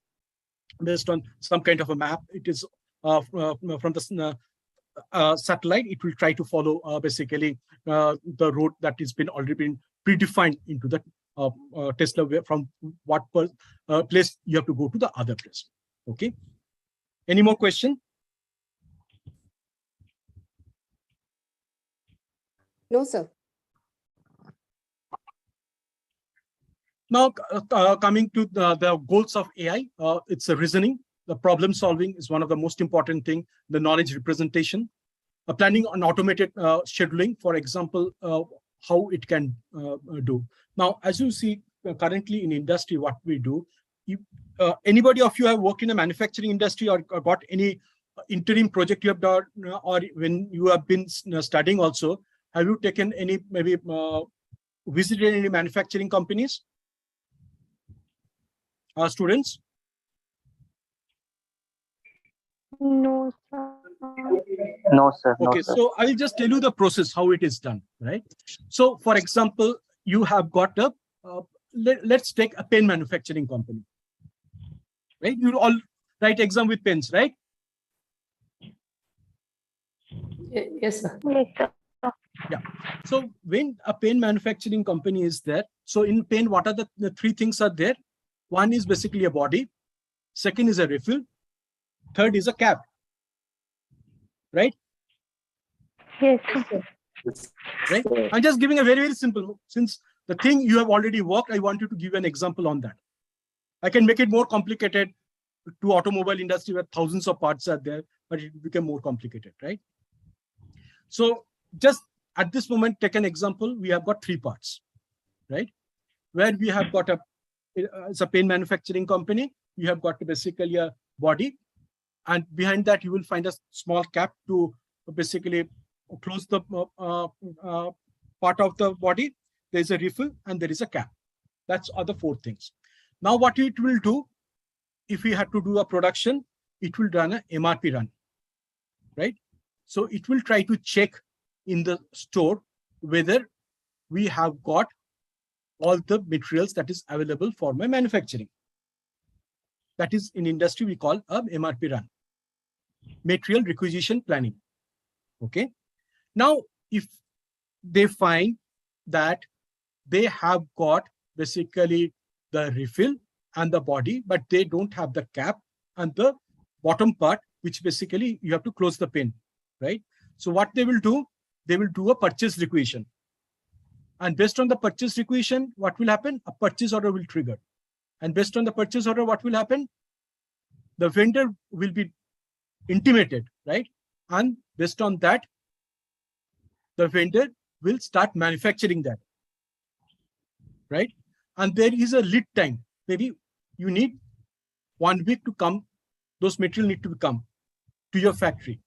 Based on some kind of a map, it is from the satellite, it will try to follow basically the road that has been already been predefined into the Tesla, from what place you have to go to the other place. Okay. Any more question? No, sir. Now, coming to the goals of AI, it's a reasoning. The problem solving is one of the most important thing. The knowledge representation, planning on automated scheduling, for example, how it can do. Now, as you see currently in industry, what we do, anybody of you have worked in a manufacturing industry or got any interim project you have done, or when you have been studying also, have you taken any, maybe visited any manufacturing companies? Students? No, sir. No, sir. No, Okay, sir. so I'll just tell you the process, how it is done, right? So, for example, you have got a, let's take a pen manufacturing company, right? You all write exam with pens, right? Yes, sir. Yes, sir. Yeah. So when a pen manufacturing company is there, so in pen, what are the three things are there? One is basically a body. Second is a refill. Third is a cap. Right? Yes, sir. Right? I'm just giving a very, very simple, since the thing you have already worked, I want you to give an example on that. I can make it more complicated to automobile industry where thousands of parts are there, but it became more complicated, right? So just at this moment, take an example. We have got three parts, right? Where we have got it's a pen manufacturing company. You have got basically a body, and behind that you will find a small cap to basically close the part of the body. There is a refill and there is a cap. That's other four things. Now what it will do, if we had to do a production, it will run an MRP run, right? So it will try to check in the store whether we have got all the materials that is available for my manufacturing. That is in industry we call a MRP run, material requisition planning. Okay. Now, if they find that they have got basically the refill and the body, but they don't have the cap and the bottom part, which basically you have to close the pin, right? So what they will do a purchase requisition. And based on the purchase requisition, what will happen? A purchase order will trigger. And based on the purchase order, what will happen? The vendor will be intimated, right? And based on that, the vendor will start manufacturing that, right? And there is a lead time. Maybe you need 1 week to come. Those materials need to come to your factory.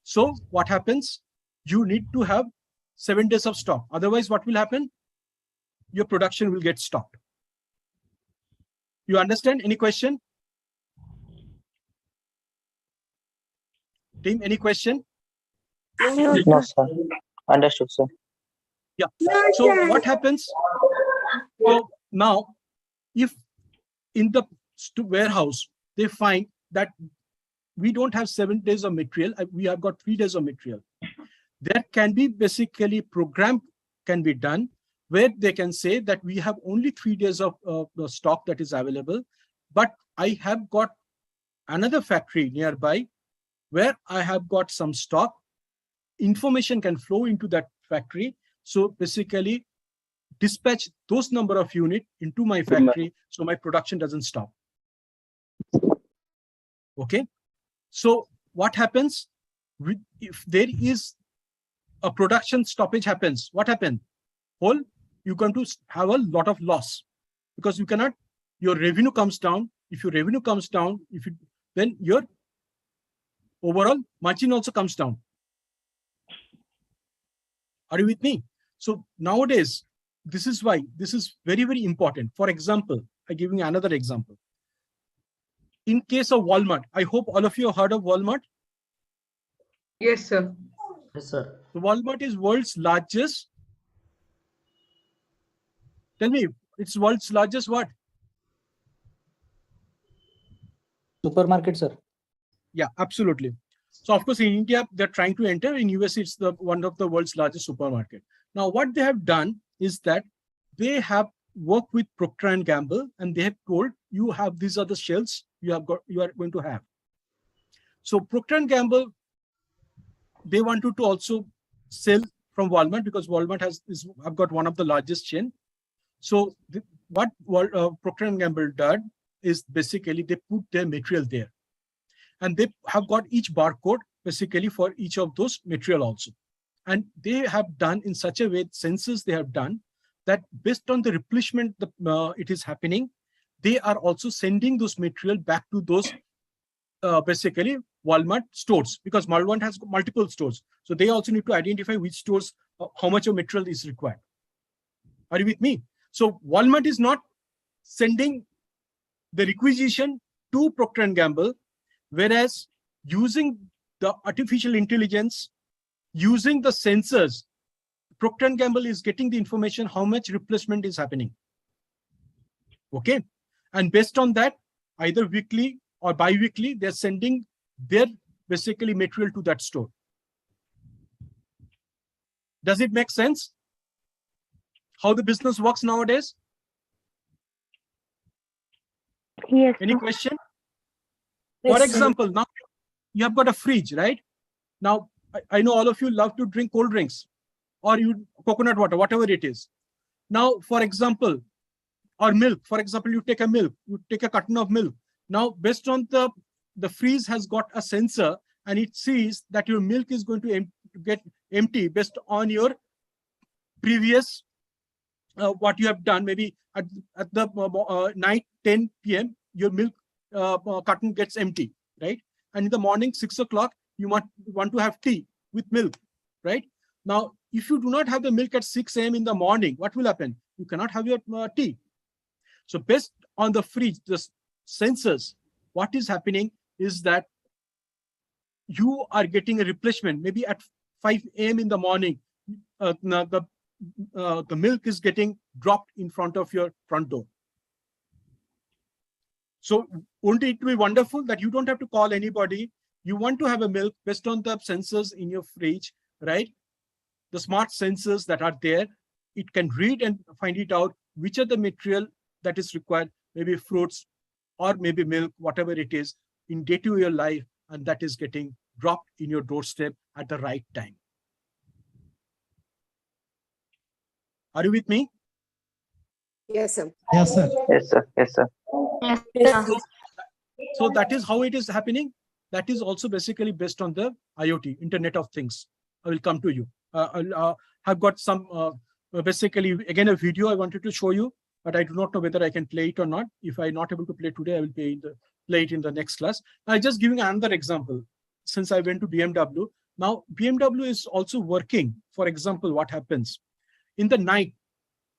So what happens? You need to have 7 days of stock. Otherwise, what will happen? Your production will get stopped. You understand? Any question? Team, any question? No, sir. Understood, sir. Yeah. So what happens? So now, if in the warehouse, they find that we don't have 7 days of material, we have got 3 days of material. There can be basically program can be done where they can say that we have only 3 days of the stock that is available, but I have got another factory nearby where I have got some stock. Information can flow into that factory. So basically dispatch those number of units into my factory so my production doesn't stop. Okay. So what happens if there is a production stoppage happens? What happens? Whole, you're going to have a lot of loss because you cannot, your revenue comes down. If your revenue comes down, then your overall margin also comes down. Are you with me? So nowadays, this is why this is very, very important. For example, I'm giving another example. In case of Walmart, I hope all of you have heard of Walmart. Yes, sir. Yes, sir. So Walmart is world's largest. Tell me, it's world's largest what? Supermarket, sir. Yeah, absolutely. So of course, in India, they're trying to enter. In US, it's one of the world's largest supermarket. Now, what they have done is that they have worked with Procter & Gamble, and they have told you have these are the shelves you are going to have. So Procter & Gamble, they wanted to also sell from Walmart because Walmart have got one of the largest chain. So what Procter & Gamble did is basically they put their material there. And they have got each barcode basically for each of those material also. And they have done in such a way, sensors they have done, that based on the replenishment it is happening, they are also sending those material back to those basically Walmart stores, because Walmart has multiple stores. So they also need to identify which stores, how much of material is required. Are you with me? So Walmart is not sending the requisition to Procter & Gamble, whereas using the artificial intelligence, using the sensors, Procter & Gamble is getting the information how much replacement is happening. Okay. And based on that, either weekly or bi-weekly, they're sending their basically material to that store. Does it make sense? How the business works nowadays? Yes. Any question? Yes, For example, now you have got a fridge, right? Now, I know all of you love to drink cold drinks or coconut water, whatever it is. Now, for example, or milk, for example, you take a carton of milk. Now, based on the freeze has got a sensor and it sees that your milk is going to get empty based on your previous what you have done. Maybe at the night 10 p.m. your milk carton gets empty, right? And in the morning 6 o'clock you want to have tea with milk, right? Now, if you do not have the milk at 6 a.m. in the morning, what will happen? You cannot have your tea. So based on the fridge, the sensors, what is happening is that you are getting a replacement. Maybe at 5 a.m. in the morning, the milk is getting dropped in front of your front door. So won't it be wonderful that you don't have to call anybody? You want to have a milk based on the sensors in your fridge, right? The smart sensors that are there, it can read and find it out which are the material that is required, maybe fruits or maybe milk, whatever it is, in day-to-day life, and that is getting dropped in your doorstep at the right time. Are you with me? Yes, sir. Yes, sir. Yes, sir. Yes, sir. Yes, So that is how it is happening. That is also basically based on the IoT, Internet of Things. I will come to you. I've got some, basically, again, a video I wanted to show you, but I do not know whether I can play it or not. If I'm not able to play today, I will play it in the next class. I'm just giving another example. Since I went to BMW, now BMW is also working. For example, what happens in the night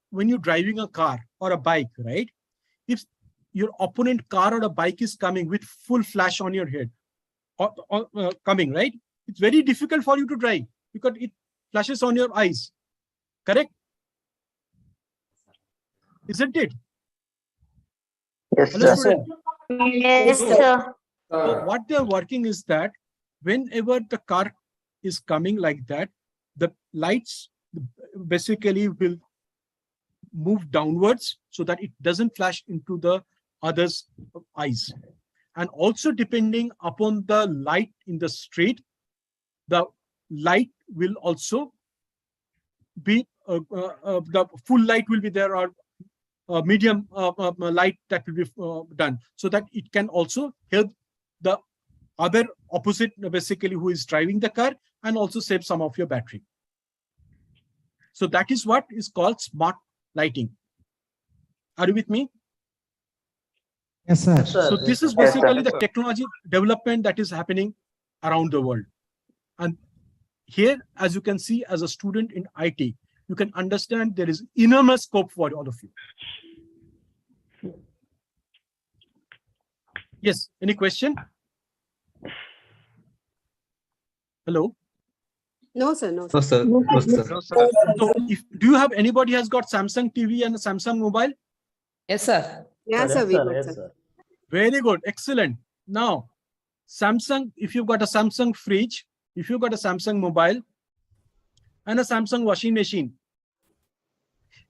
when you're driving a car or a bike, right? If your opponent car or a bike is coming with full flash on your head, or coming, right? It's very difficult for you to drive because it flashes on your eyes. Correct? Isn't it? Yes, Hello, sir. student. Yes, sir. So what they're working is that whenever the car is coming like that, the lights basically will move downwards so that it doesn't flash into the other's eyes. And also depending upon the light in the street, the light will also be, the full light will be there, or medium light that will be done, so that it can also help the other opposite, basically, who is driving the car, and also save some of your battery. So that is what is called smart lighting. Are you with me? Yes, sir. So this is basically the technology development that is happening around the world. And here, as you can see, as a student in IT, you can understand there is enormous scope for all of you. Yes, any question? Hello? No, sir. No, No, sir. No, sir. So do you have anybody has got Samsung TV and a Samsung mobile? Yes, sir. Yes, sir. We got, sir. Very good. Excellent. Now, Samsung, if you've got a Samsung fridge, if you've got a Samsung mobile and a Samsung washing machine,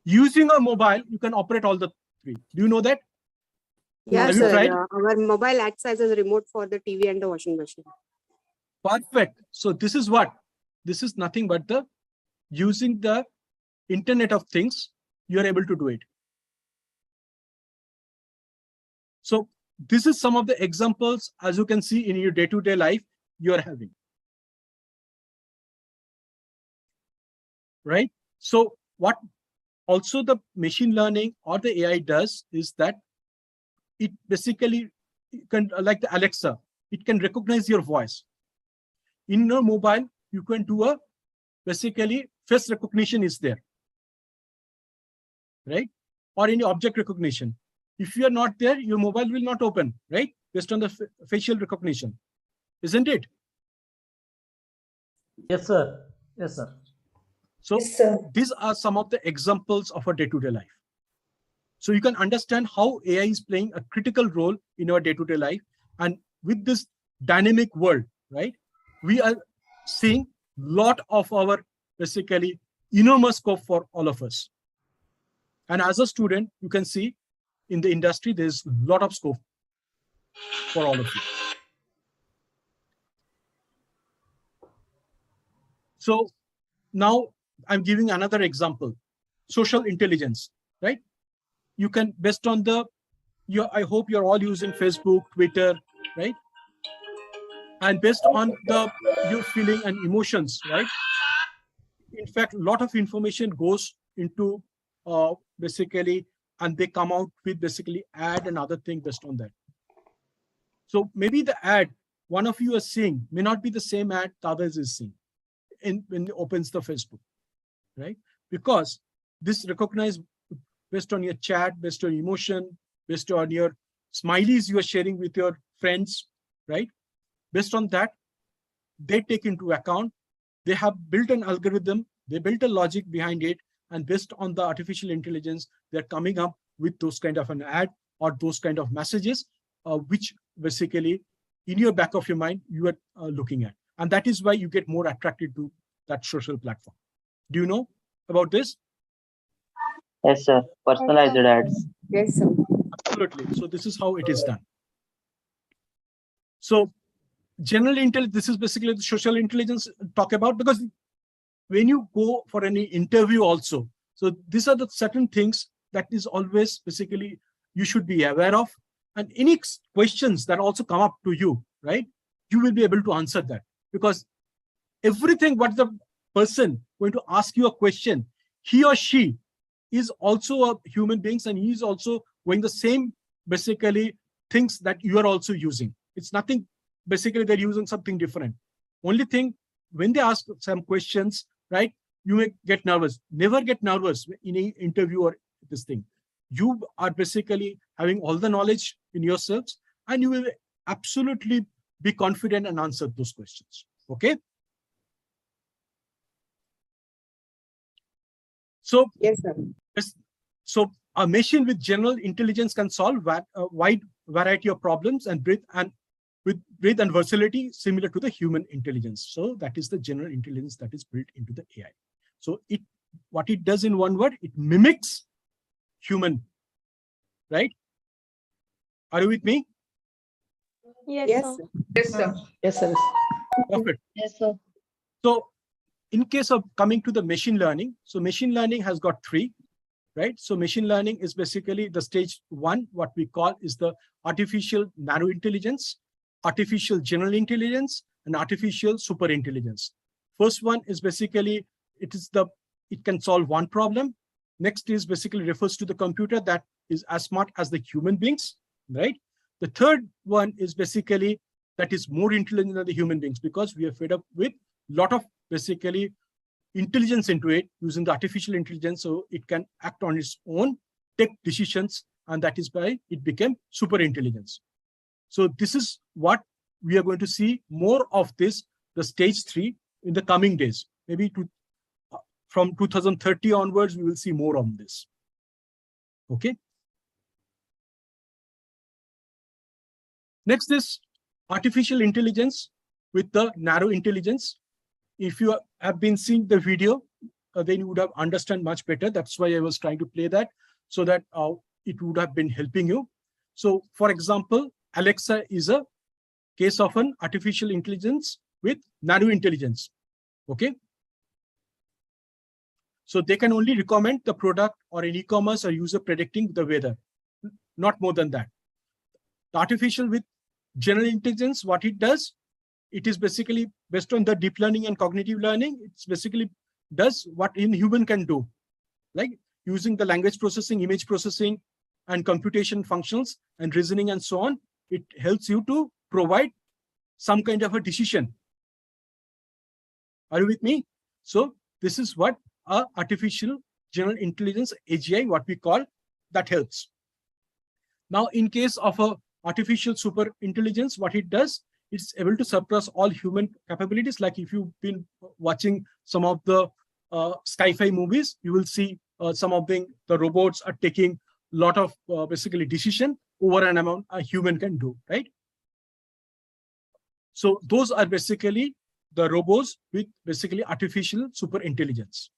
using a mobile, you can operate all the three. Do you know that? Yes, Have you sir. tried? Our mobile acts as a remote for the TV and the washing machine. Perfect. So this is what? This is nothing but the using the Internet of Things, you are able to do it. So this is some of the examples, as you can see in your day-to-day life, you are having. Right? So what also the machine learning or the AI does is that it basically can, like the Alexa, it can recognize your voice. In your mobile, you can do a basically face recognition is there, right? Or any object recognition. If you are not there, your mobile will not open, right? Based on the facial recognition, isn't it? Yes, sir. Yes, sir. So these are some of the examples of our day-to-day life. So you can understand how AI is playing a critical role in our day-to-day life. And with this dynamic world, right, we are seeing a lot of our basically enormous scope for all of us. And as a student, you can see in the industry, there's a lot of scope for all of you. So now I'm giving another example, social intelligence, right? You can, based on the, I hope you're all using Facebook, Twitter, right? And based on your feeling and emotions, right? In fact, a lot of information goes into basically, and they come out with basically ad and other thing based on that. So maybe the ad one of you is seeing may not be the same ad the others is seeing when it opens the Facebook, right? Because this recognized based on your chat, based on emotion, based on your smileys you are sharing with your friends, right? Based on that, they take into account, they have built an algorithm, they built a logic behind it, and based on the artificial intelligence, they're coming up with those kind of an ad or those kind of messages, which basically in your back of your mind, you are looking at. And that is why you get more attracted to that social platform. Do you know about this? Yes, sir. Personalized ads. Yes, sir. Absolutely. So this is how it is done. So general intelligence, this is basically the social intelligence talk about, because when you go for any interview also, so these are the certain things that is always basically you should be aware of. And any questions that also come up to you, right? You will be able to answer that, because everything what the person going to ask you a question, he or she is also a human beings, and he is also going the same basically things that you are also using. It's nothing basically they're using something different. Only thing, when they ask some questions, right, you may get nervous. Never get nervous in an interview or this thing. You are basically having all the knowledge in yourselves, and you will absolutely be confident and answer those questions. Okay. So yes, sir. So a machine with general intelligence can solve a wide variety of problems and breadth and versatility similar to the human intelligence. So that is the general intelligence that is built into the AI. So what it does in one word, it mimics human, right? Are you with me? Yes, sir. sir. Yes, sir. Yes, sir. Perfect. Yes, sir. So in case of coming to the machine learning, so machine learning has got 3, right? So machine learning is basically the stage 1, what we call is the artificial narrow intelligence, artificial general intelligence, and artificial super intelligence. First one is basically, it can solve one problem. Next is basically refers to the computer that is as smart as the human beings, right? The third one is basically that is more intelligent than the human beings, because we are fed up with a lot of basically intelligence into it using the artificial intelligence, so it can act on its own, take decisions, and that is why it became super intelligence. So this is what we are going to see more of this, the stage 3 in the coming days. Maybe from 2030 onwards, we will see more on this. Okay. Next is artificial intelligence with the narrow intelligence. If you have been seeing the video, then you would have understand much better. That's why I was trying to play that, so that it would have been helping you. So for example, Alexa is a case of an artificial intelligence with nano intelligence. Okay. So they can only recommend the product or an e-commerce or user predicting the weather, not more than that. The artificial with general intelligence, what it does, it is basically based on the deep learning and cognitive learning. It's basically does what in human can do, like using the language processing, image processing, and computation functions and reasoning and so on. It helps you to provide some kind of a decision. Are you with me? So this is what artificial general intelligence, AGI, what we call, that helps. Now, in case of a artificial super intelligence, what it does, it's able to surpass all human capabilities. Like if you've been watching some of the sci-fi movies, you will see some of the robots are taking a lot of basically decision over an amount a human can do, right? So those are basically the robots with basically artificial super intelligence.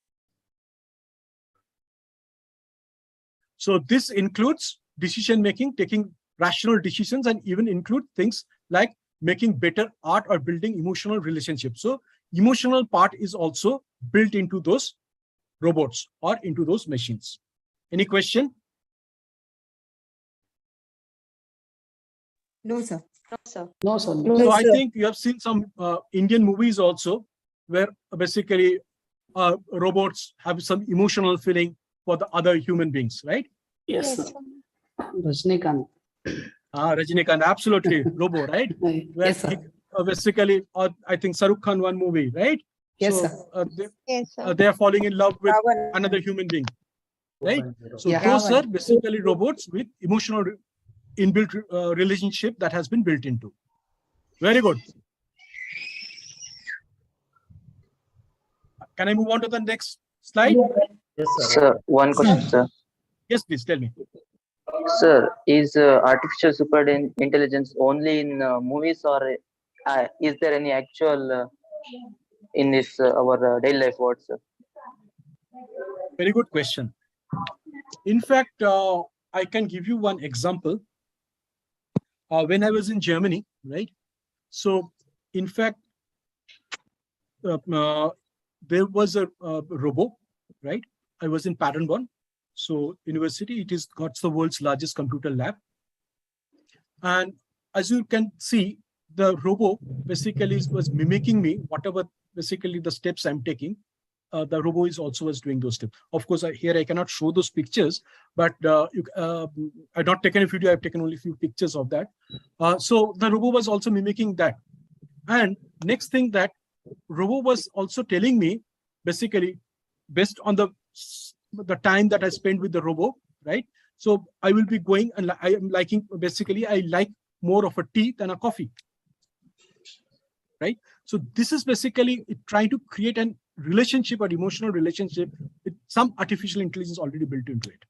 So this includes decision making, taking rational decisions, and even include things like making better art or building emotional relationships. So emotional part is also built into those robots or into those machines. Any question? No, sir. No, sir. No, sir. So I think you have seen some Indian movies also where basically robots have some emotional feeling for the other human beings, right? Yes, sir. Rajnikant. Rajnikant, absolutely. Robo, right? Yes, sir. Basically, I think Saruk Khan one movie, right? Yes, so, sir. they are falling in love with another human being, right? So Yeah. those are basically robots with emotional inbuilt relationship that has been built into. Very good. Can I move on to the next slide? Yes, Sir, one question, sir. Yes, please tell me. Sir, is artificial super intelligence only in movies, or is there any actual in this our daily life words, sir? Very good question. In fact, I can give you one example. When I was in Germany, right? So, in fact, there was a robo, right? I was in Paderborn. So, university, it is got the world's largest computer lab. And as you can see, the robo basically was mimicking me, whatever basically the steps I'm taking. The robo is also was doing those steps. Of course, here I cannot show those pictures, but I've not taken a video. I've taken only a few pictures of that. So the robo was also mimicking that. And next thing, that robo was also telling me, basically, based on the time that I spent with the robo, right? So I will be going, and I am liking, basically, I like more of a tea than a coffee, right? So this is basically trying to create an relationship or emotional relationship with some artificial intelligence already built into it.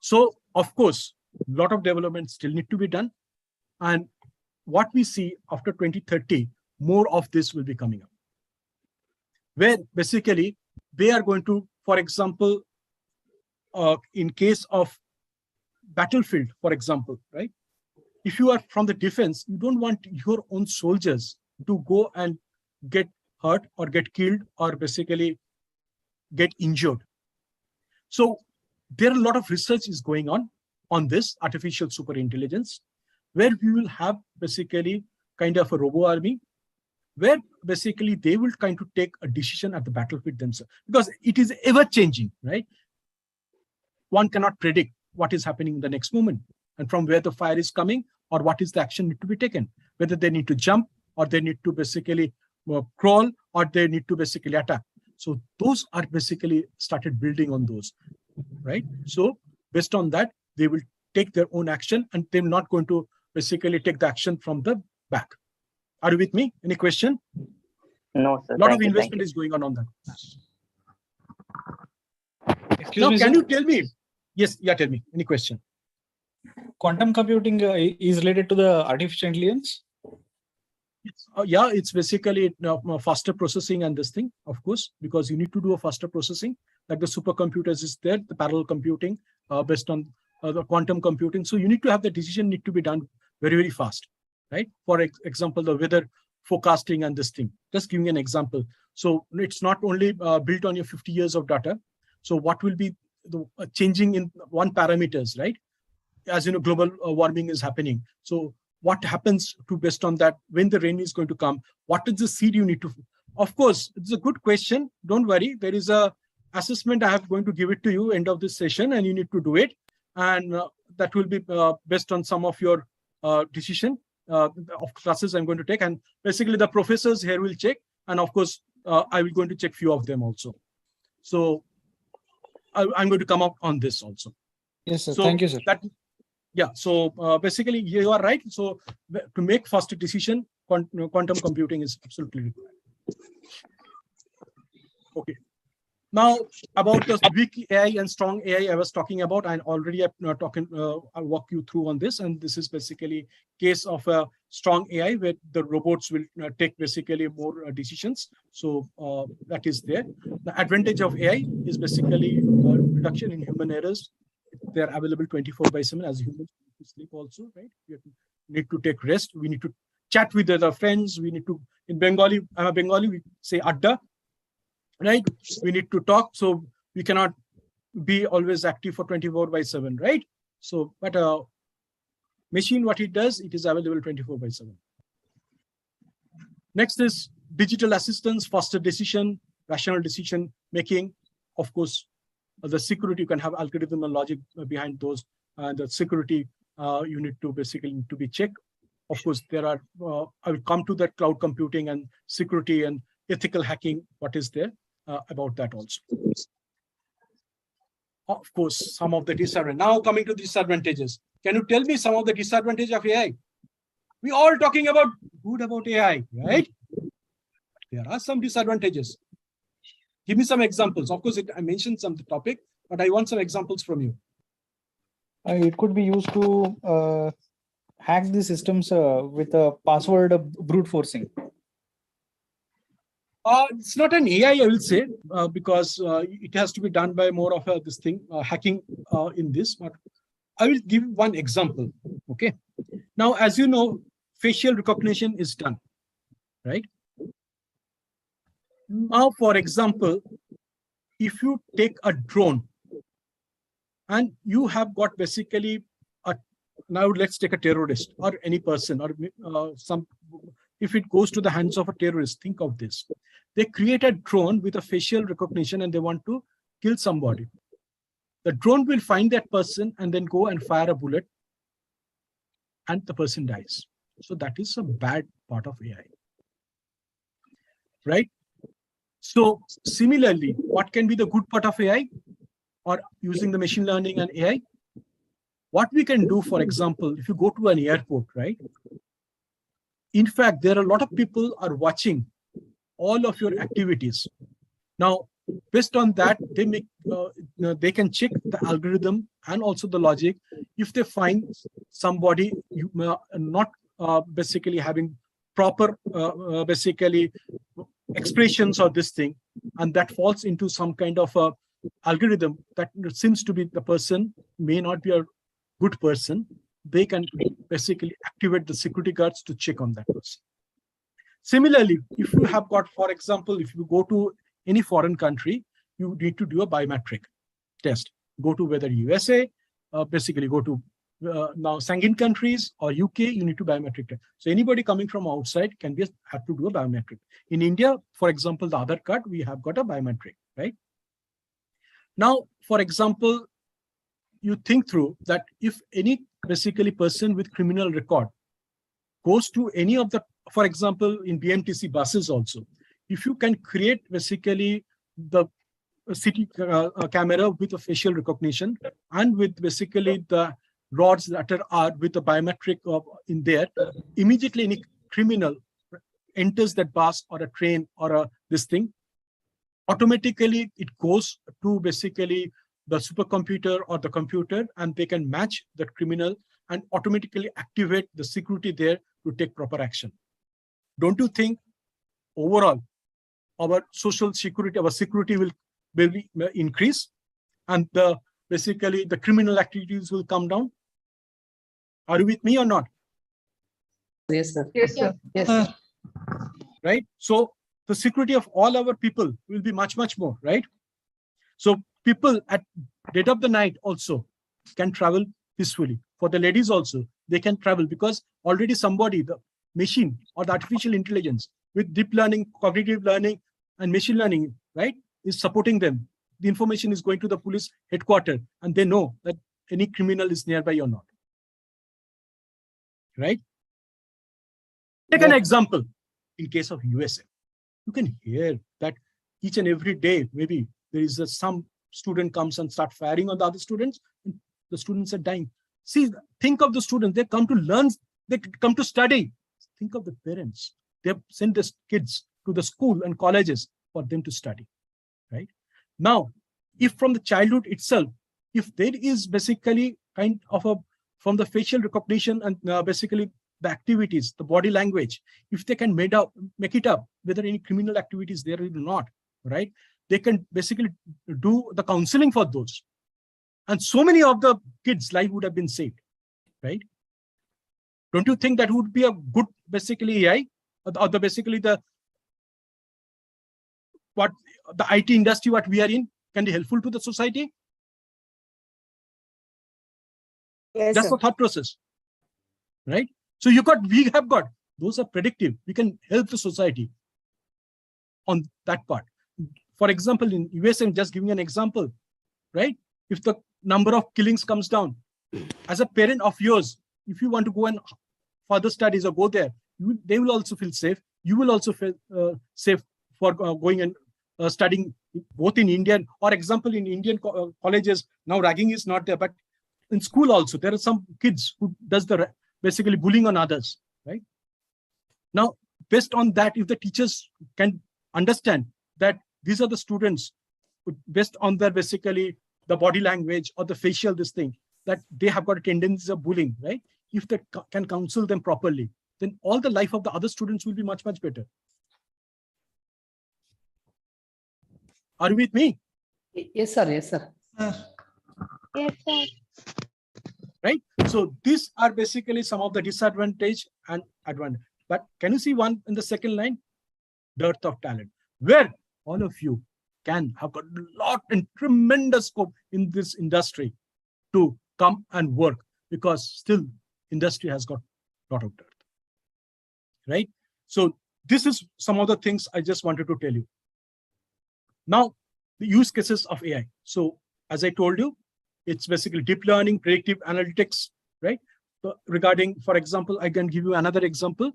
So, of course, a lot of development still need to be done. And what we see after 2030, more of this will be coming up. Where basically they are going to, for example, in case of battlefield, for example, right? If you are from the defense, you don't want your own soldiers to go and get hurt or get killed or basically get injured. So there are a lot of research is going on this artificial super intelligence, where we will have basically kind of a robo army, where basically they will kind of take a decision at the battlefield themselves, because it is ever changing, right? One cannot predict what is happening in the next moment and from where the fire is coming or what is the action need to be taken, whether they need to jump or they need to basically crawl or they need to basically attack. So those are basically started building on those, right? So based on that, they will take their own action and they're not going to basically take the action from the back. Are you with me? Any question? No, sir. A lot of investment is going on that. Excuse now, me, can sir? you tell me? Yes, yeah, tell me. Any question? Quantum computing is related to the artificial intelligence? Yeah, it's basically faster processing and this thing, of course, because you need to do a faster processing. Like the supercomputers is there, the parallel computing based on the quantum computing. So you need to have the decision need to be done very, very fast, right? For example, the weather forecasting and this thing. Just giving an example. So it's not only built on your 50 years of data. So what will be the changing in one parameters, right? As you know, global warming is happening. So what happens to based on that, when the rain is going to come, what is the seed you need to, of course, it's a good question. Don't worry. There is a assessment I am going to give it to you end of this session, and you need to do it. And that will be based on some of your decision of classes I'm going to take. And basically the professors here will check. And of course, I will going to check few of them also. So I'm going to come up on this also. Yes, sir. So thank you, sir. Yeah, so basically you are right. So to make faster decision, quantum computing is absolutely required. Okay. Now about the weak AI and strong AI I was talking about, I already I'll walk you through on this. And this is basically case of a strong AI where the robots will take basically more decisions. So that is there. The advantage of AI is basically reduction in human errors. They are available 24/7 as humans sleep also, right? We need to take rest. We need to chat with other friends. We need to, in Bengali, we say adda, right? We need to talk. So we cannot be always active for 24/7, right? So, but machine, what it does, it is available 24/7. Next is digital assistance, faster decision, rational decision making. Of course, the security, you can have algorithm and logic behind those. The security you need to basically to be checked. Of course, there are, I will come to that cloud computing and security and ethical hacking, what is there about that also. Of course, some of the disadvantages. Now coming to disadvantages. Can you tell me some of the disadvantages of AI? We all talking about good about AI, right? There are some disadvantages. Give me some examples. Of course, I mentioned some topic, but I want some examples from you. It could be used to hack the systems with a password brute forcing. It's not an AI, I will say, because it has to be done by more of this thing, hacking in this. But I will give one example. Okay. Now, as you know, facial recognition is done, right? Now, for example, if you take a drone and you have got basically now let's take a terrorist or any person or if it goes to the hands of a terrorist, think of this. They create a drone with a facial recognition and they want to kill somebody. The drone will find that person and then go and fire a bullet and the person dies. So that is a bad part of AI, right? So similarly, what can be the good part of AI or using the machine learning and AI? What we can do, for example, if you go to an airport, right? In fact, there are a lot of people are watching all of your activities. Now, based on that, they make they can check the algorithm and also the logic. If they find somebody not basically having proper basically expressions or this thing, and that falls into some kind of a algorithm that seems to be the person may not be a good person, they can basically activate the security guards to check on that person. Similarly, if you have got, for example, if you go to any foreign country, you need to do a biometric test. Go to whether USA, basically go to now sanguine countries or UK, you need to biometric test. So anybody coming from outside can be have to do a biometric. In India, for example, the Aadhaar card, we have got a biometric, right? Now, for example, you think through that if any basically person with criminal record goes to any of the, for example, in BMTC buses also, if you can create basically the city camera with a facial recognition and with basically the rods that are with the biometric in there, immediately any criminal enters that bus or a train or this thing, automatically it goes to basically the supercomputer or the computer and they can match the criminal and automatically activate the security there to take proper action. Don't you think overall our social security, our security will increase and basically the criminal activities will come down? Are you with me or not? Yes, sir. Yes, sir. Yes. right? So the security of all our people will be much, much more, right? So people at dead of the night also can travel peacefully. For the ladies also, they can travel because already somebody, the machine or the artificial intelligence with deep learning, cognitive learning, and machine learning, right, is supporting them. The information is going to the police headquarters and they know that any criminal is nearby or not, right? Take an example. In case of USA, you can hear that each and every day, maybe there is some student comes and start firing on the other students, and the students are dying. See, think of the students. They come to learn, they come to study. Think of the parents. They have sent their kids to the school and colleges for them to study, right? Now, if from the childhood itself, if there is basically kind of a, from the facial recognition and basically the activities, the body language, if they can make it up, whether any criminal activities there or not, right? They can basically do the counseling for those. And so many of the kids' life would have been saved, right? Don't you think that would be a good, basically, AI? Or the basically the what the IT industry, what we are in, can be helpful to the society? Yes, That's sir. the thought process, right? So we have got, those are predictive. We can help the society on that part. For example, in US, I'm just giving an example, right? If the number of killings comes down, as a parent of yours, if you want to go and further studies or go there, they will also feel safe. You will also feel safe for going and studying both in Indian, or example, in Indian colleges. Now ragging is not there, but in school also, there are some kids who does the basically bullying on others, right? Now, based on that, if the teachers can understand that these are the students, based on their basically the body language or the facial this thing, that they have got a tendency of bullying, right? If they can counsel them properly, then all the life of the other students will be much, much better. Are you with me? Yes, sir. Yes, sir. Yes, sir. Right? So these are basically some of the disadvantage and advantage. But can you see one in the second line? Dearth of talent, where all of you can have got a lot and tremendous scope in this industry to come and work, because still industry has got a lot of dearth, right? So this is some of the things I just wanted to tell you. Now, the use cases of AI. So as I told you, it's basically deep learning, predictive analytics, right? So regarding, for example, I can give you another example.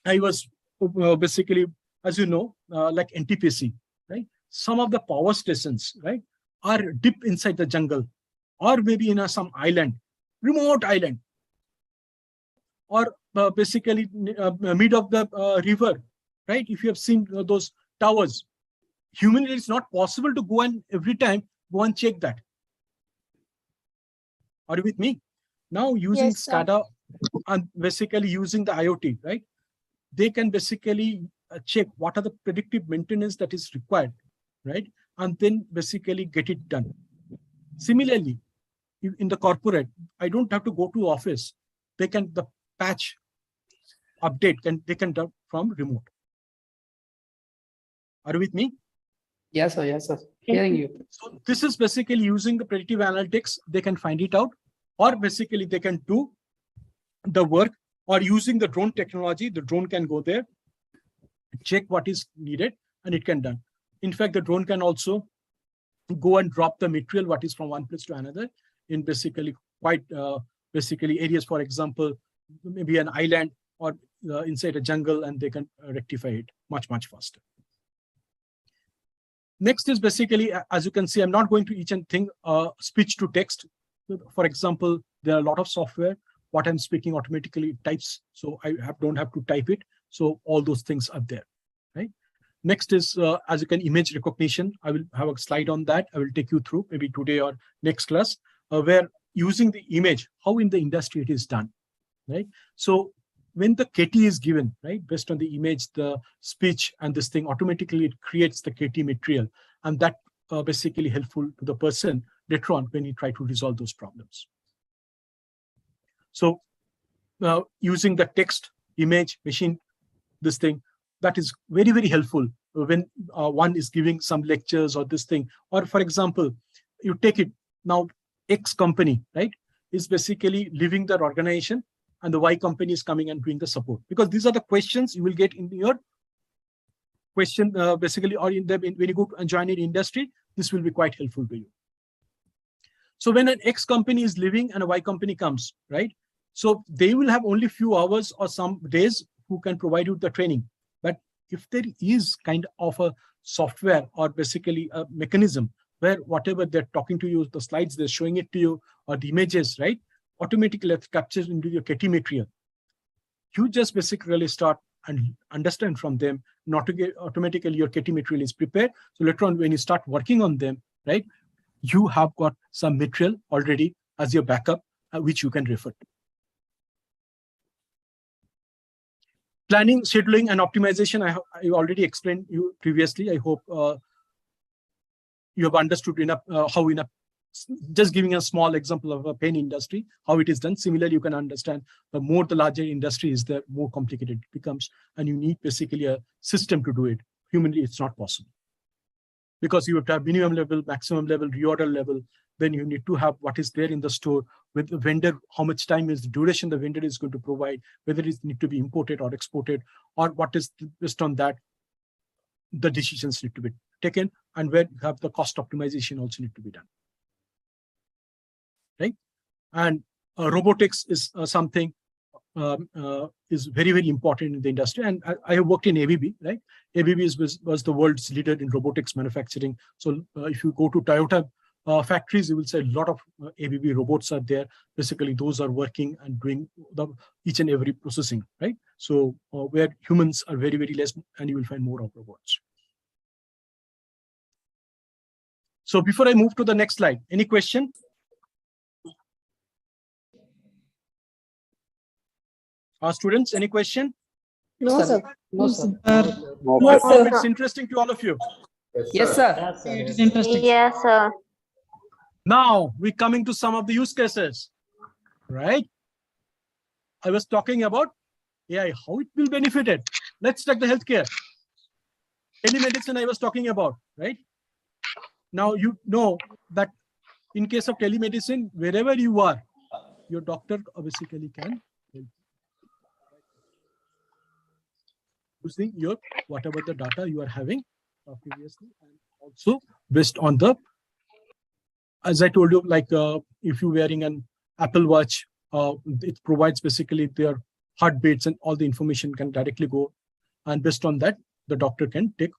I was basically, as you know, like NTPC, right? Some of the power stations, right, are deep inside the jungle, or maybe in some island, remote island, or basically mid of the river, right? If you have seen those towers, humanly it's not possible to go and every time go and check that. Are you with me? Now using Yes, sir. SCADA and basically using the IoT, right? They can basically check what are the predictive maintenance that is required, right? And then basically get it done. Similarly, in the corporate, I don't have to go to office. They can, the patch update, they can do from remote. Are you with me? Yes, sir. Yes, sir. Hearing you. So this is basically using the predictive analytics. They can find it out, or basically they can do the work, or using the drone technology. The drone can go there, check what is needed, and it can done. In fact, the drone can also go and drop the material, what is from one place to another, in basically quite basically areas, for example, maybe an island or inside a jungle, and they can rectify it much, much faster. Next is basically, as you can see, I'm not going to each and thing, speech to text. For example, there are a lot of software. What I'm speaking automatically types, so I don't have to type it. So all those things are there, right? Next is, as you can, image recognition. I will have a slide on that. I will take you through maybe today or next class, where using the image, how in the industry it is done, right? So when the KT is given, right, based on the image, the speech, and this thing, automatically it creates the KT material, and that basically helpful to the person later on when you try to resolve those problems. So using the text, image, machine this thing. That is very, very helpful when one is giving some lectures or this thing. Or for example, you take it now, X company, right, is basically leaving their organization and the Y company is coming and doing the support. Because these are the questions you will get in your question, basically, or when you go and join in industry, this will be quite helpful to you. So when an X company is leaving and a Y company comes, right? So they will have only few hours or some days who can provide you the training. But if there is kind of a software or basically a mechanism where whatever they're talking to you, the slides, they're showing it to you, or the images, right, automatically captures into your KT material. You just basically start and understand from them, not to get automatically your KT material is prepared. So later on, when you start working on them, right, you have got some material already as your backup, which you can refer to. Planning, scheduling, and optimization, I already explained you previously. I hope you have understood enough how enough. Just giving a small example of a pen industry, how it is done. Similarly, you can understand the more the larger industry is, the more complicated it becomes, and you need basically a system to do it. Humanly, it's not possible. Because you have to have minimum level, maximum level, reorder level. Then you need to have what is there in the store with the vendor, how much time is the duration the vendor is going to provide, whether it need to be imported or exported, or what is based on that, the decisions need to be taken, and where you have the cost optimization also need to be done. Right? And robotics is something is very, very important in the industry. And I have worked in ABB, right? ABB was the world's leader in robotics manufacturing. So if you go to Toyota factories, you will see a lot of ABB robots are there. Basically, those are working and doing each and every processing, right? So where humans are very, very less, and you will find more of robots. So before I move to the next slide, any question? Students, any question? No, sir. No, sir. I hope it's interesting to all of you. Yes, sir. It is interesting. Yes, sir. Now we're coming to some of the use cases, right? I was talking about AI, how it will benefit it. Let's take the healthcare. Telemedicine I was talking about, right? Now you know that in case of telemedicine, wherever you are, your doctor basically can help using your whatever the data you are having previously, and also based on the, as I told you, like if you're wearing an Apple Watch, it provides basically their heartbeats and all the information can directly go, and based on that, the doctor can take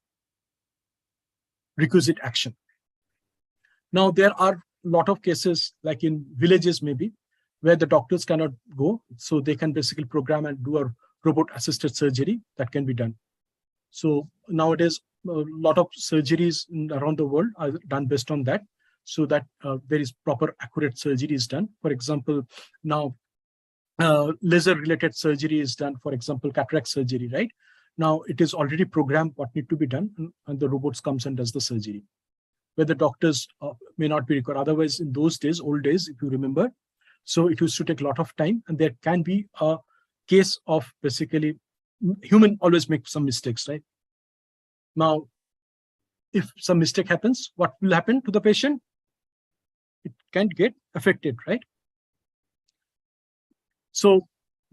requisite action. Now there are a lot of cases, like in villages maybe, where the doctors cannot go, so they can basically program and do a robot-assisted surgery that can be done. So nowadays, a lot of surgeries around the world are done based on that, so that there is proper, accurate surgery is done. For example, now laser-related surgery is done. For example, cataract surgery, right? Now it is already programmed what need to be done, and the robots comes and does the surgery, where the doctors may not be required. Otherwise, in those days, old days, if you remember, so it used to take a lot of time, and there can be a case of basically human always make some mistakes, right? Now, if some mistake happens, what will happen to the patient? It can get affected, right? So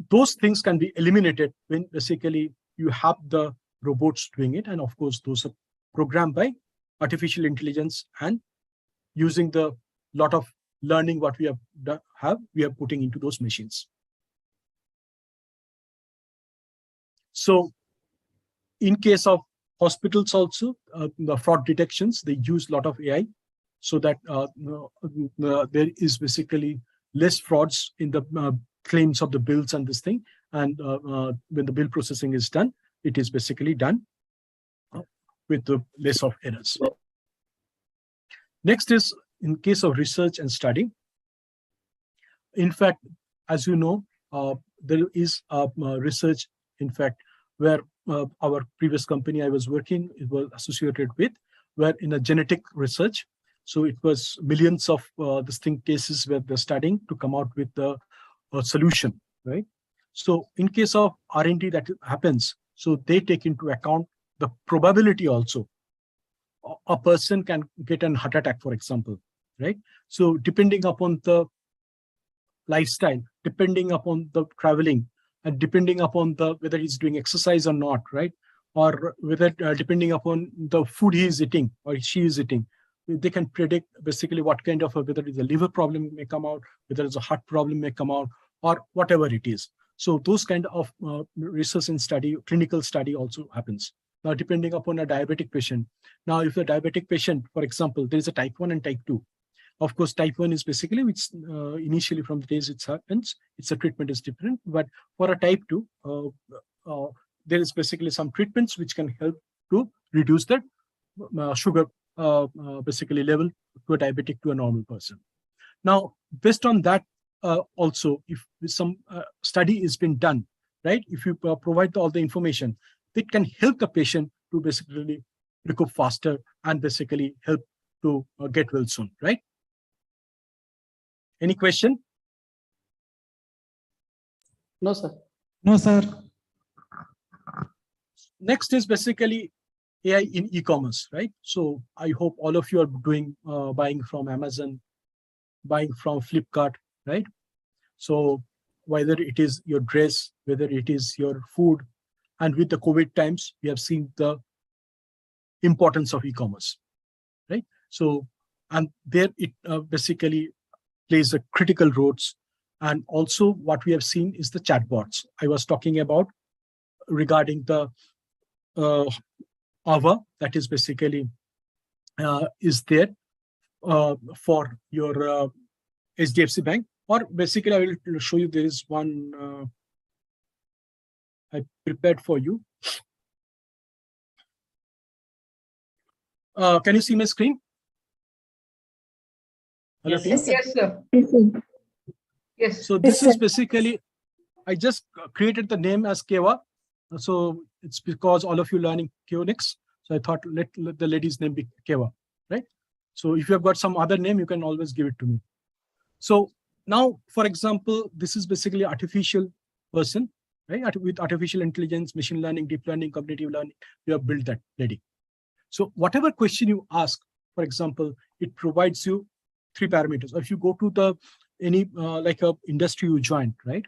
those things can be eliminated when basically you have the robots doing it. And of course, those are programmed by artificial intelligence and using the lot of learning what we we are putting into those machines. So in case of hospitals also, the fraud detections, they use a lot of AI so that there is basically less frauds in the claims of the bills and this thing. And when the bill processing is done, it is basically done with the less of errors. Next is in case of research and study. In fact, as you know, there is research, in fact, where our previous company I was working, it was associated with, where in a genetic research. So it was millions of distinct cases where they're studying to come out with a solution, right? So in case of R&D that happens, So they take into account the probability also. A person can get an heart attack, for example, right? So depending upon the lifestyle, depending upon the traveling, and depending upon the whether he's doing exercise or not, right? Or whether depending upon the food he is eating or she is eating, they can predict basically what kind of whether it's a liver problem may come out, whether it's a heart problem may come out, or whatever it is. So those kind of research and study, clinical study also happens. Now, depending upon a diabetic patient. Now, if a diabetic patient, for example, there is a type 1 and type 2. Of course, type 1 is basically which initially from the days it happens, its a treatment is different. But for a type 2, there is basically some treatments which can help to reduce the sugar basically level to a diabetic to a normal person. Now, based on that, also, if some study is been done, right? If you provide all the information, it can help the patient to basically recover faster and basically help to get well soon, right? Any question? No, sir. No, sir. Next is basically AI in e-commerce, right? So I hope all of you are doing buying from Amazon, buying from Flipkart, right? So whether it is your dress, whether it is your food, and with the COVID times, we have seen the importance of e-commerce, right? So, and there it basically plays a critical roles. And also what we have seen is the chatbots I was talking about regarding the Ava, that is basically is there for your HDFC Bank, or basically I will show you there is one I prepared for you. Can you see my screen? Hello, Yes, team? yes, sir. Yes. So this is basically, I just created the name as Keva. So it's because all of you learning Keonix. So I thought let the lady's name be Keva, right? So if you have got some other name, you can always give it to me. So now, for example, this is basically artificial person, right? With artificial intelligence, machine learning, deep learning, cognitive learning, we have built that lady. So whatever question you ask, for example, it provides you 3 parameters. If you go to the any like a industry you joined, right?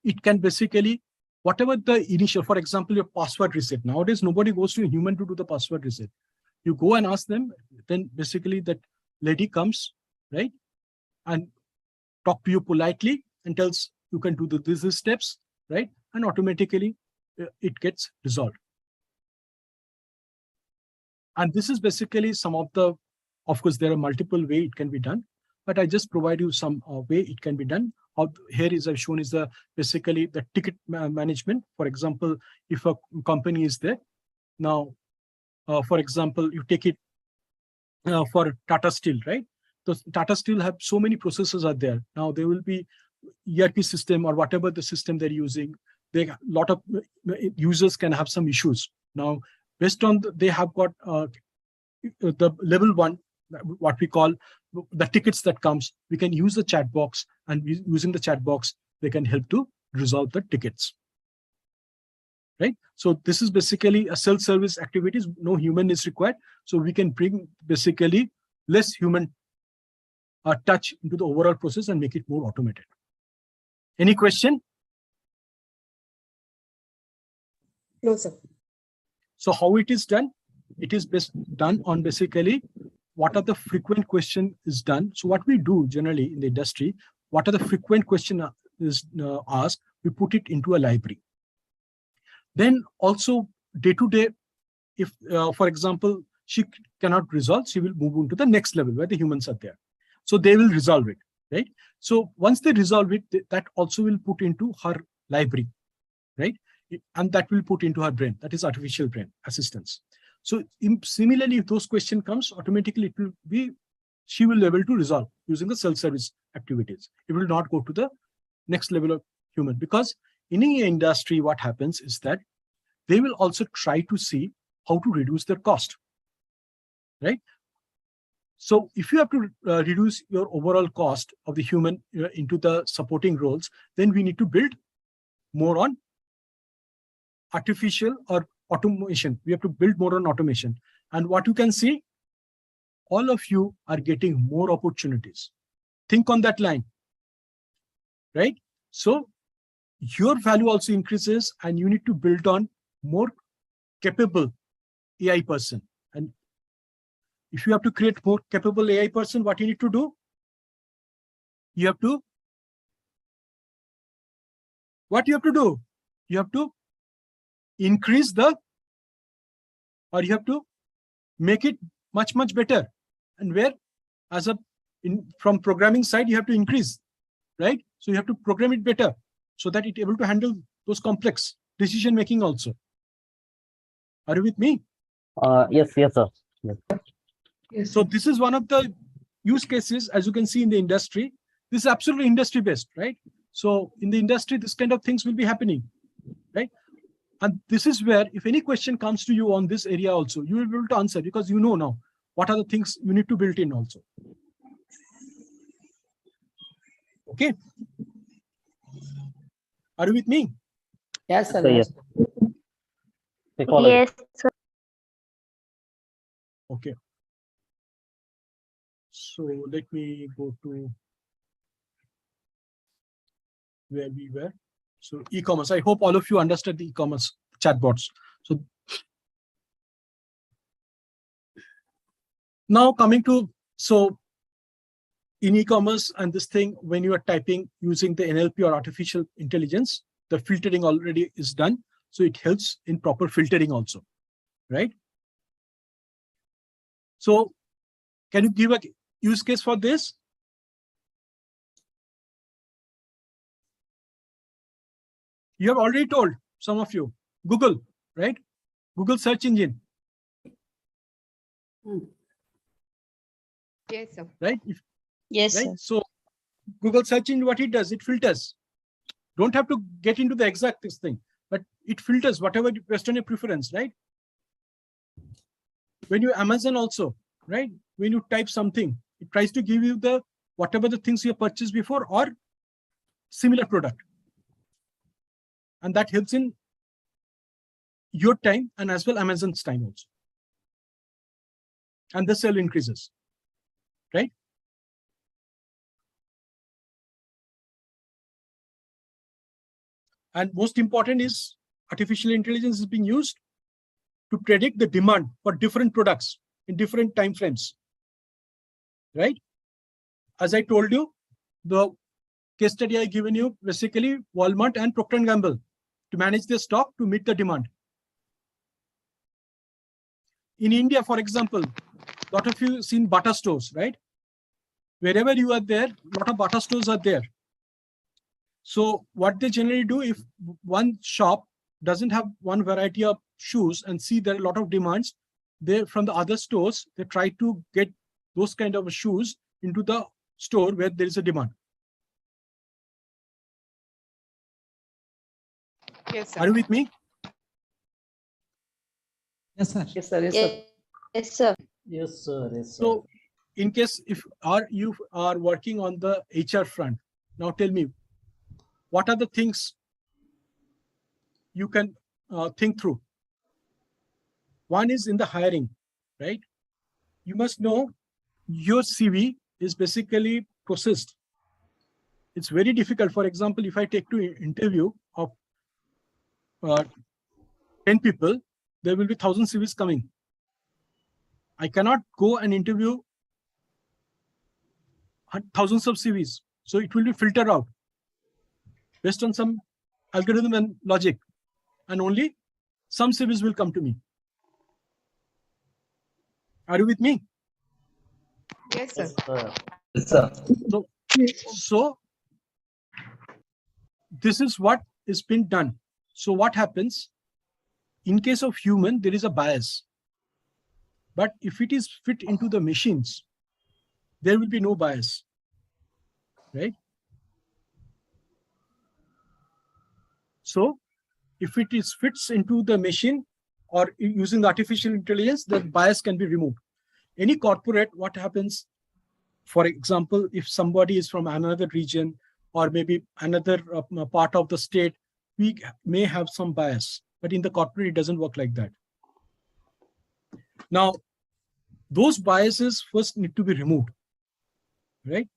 It can basically, whatever the initial, for example, your password reset. Nowadays, nobody goes to a human to do the password reset. You go and ask them, then basically that lady comes, right? And talk to you politely and tells you can do these steps, right? And automatically it gets resolved. And this is basically some of the, of course, there are multiple ways it can be done, but I just provide you some way it can be done. Here is I've shown is the basically the ticket management. For example, if a company is there, now, for example, you take it for Tata Steel, right? So Tata Steel have so many processes are there. Now there will be ERP system or whatever the system they're using. They a lot of users can have some issues. Now, based on they have got the level 1, what we call the tickets that comes, we can use the chat box, and using the chat box, they can help to resolve the tickets. Right? So this is basically a self-service activities, no human is required. So we can bring basically less human touch into the overall process and make it more automated. Any question? No, sir. So how it is done? It is done on basically what are the frequent question is done. So what we do generally in the industry, what are the frequent question is asked, we put it into a library. Then also day to day, if for example, she cannot resolve, she will move on to the next level where the humans are there. So they will resolve it, right? So once they resolve it, that also will put into her library, right? And that will put into her brain, that is artificial brain assistance. So similarly, if those question comes, automatically it will be, she will be able to resolve using the self-service activities. It will not go to the next level of human, because in any industry, what happens is that they will also try to see how to reduce their cost, right? So if you have to reduce your overall cost of the human into the supporting roles, then we need to build more on artificial or automation. We have to build more on automation. And what you can see, all of you are getting more opportunities. Think on that line, right? So your value also increases, and you need to build on more capable AI person. And if you have to create more capable AI person, what you need to do? You have to, what you have to do? You have to increase the, or you have to make it much, much better. And where, as a, from programming side, you have to increase, right? So you have to program it better so that it's able to handle those complex decision making also. Are you with me? Yes, sir. Yes. So this is one of the use cases, as you can see in the industry. This is absolutely industry based, right? So in the industry, this kind of things will be happening, right? And this is where, if any question comes to you on this area also, you will be able to answer, because you know now what are the things you need to build in also. Okay. Are you with me? Yes, sir. Yes. Yes, sir. Okay. So let me go to where we were. So e-commerce. I hope all of you understood the e-commerce chatbots. So now coming to, so in e-commerce and this thing, when you are typing using the NLP or artificial intelligence, the filtering already is done. So it helps in proper filtering also, right? So can you give a use case for this? You have already told, some of you, Google, right? Google search engine. Yes, sir. Right? Yes, right? sir. So Google search engine, what it does, it filters. Don't have to get into the exact this thing, but it filters whatever based on your preference, right? When you Amazon also, right? When you type something, it tries to give you the whatever the things you have purchased before or similar product. And that helps in your time and as well Amazon's time also. And the sale increases, right? And most important is artificial intelligence is being used to predict the demand for different products in different time frames, right? As I told you, the case study I given you, basically Walmart and Procter & Gamble to manage their stock to meet the demand. In India, for example, a lot of you seen Bata stores, right? Wherever you are there, a lot of Bata stores are there. So what they generally do, if one shop doesn't have one variety of shoes and see there are a lot of demands, they from the other stores, they try to get those kind of shoes into the store where there is a demand. Yes, sir. Are you with me? Yes, sir. Yes, sir. Yes, sir. Yes, sir. Yes, sir. Yes, sir. So in case if you are working on the HR front, now tell me, what are the things you can think through? One is in the hiring, right? You must know your CV is basically processed. It's very difficult. For example, if I take to interview of 10 people, there will be 1,000 CVs coming. I cannot go and interview thousands of CVs. So it will be filtered out based on some algorithm and logic. And only some CVs will come to me. Are you with me? Yes, sir. Yes, sir. So this is what is being done. So what happens? In case of human, there is a bias. But if it is fit into the machines, there will be no bias, right? So if it is fits into the machine or using artificial intelligence, the bias can be removed. Any corporate, what happens? For example, if somebody is from another region or maybe another part of the state, we may have some bias. but in the corporate, it doesn't work like that. Now, those biases first need to be removed, right?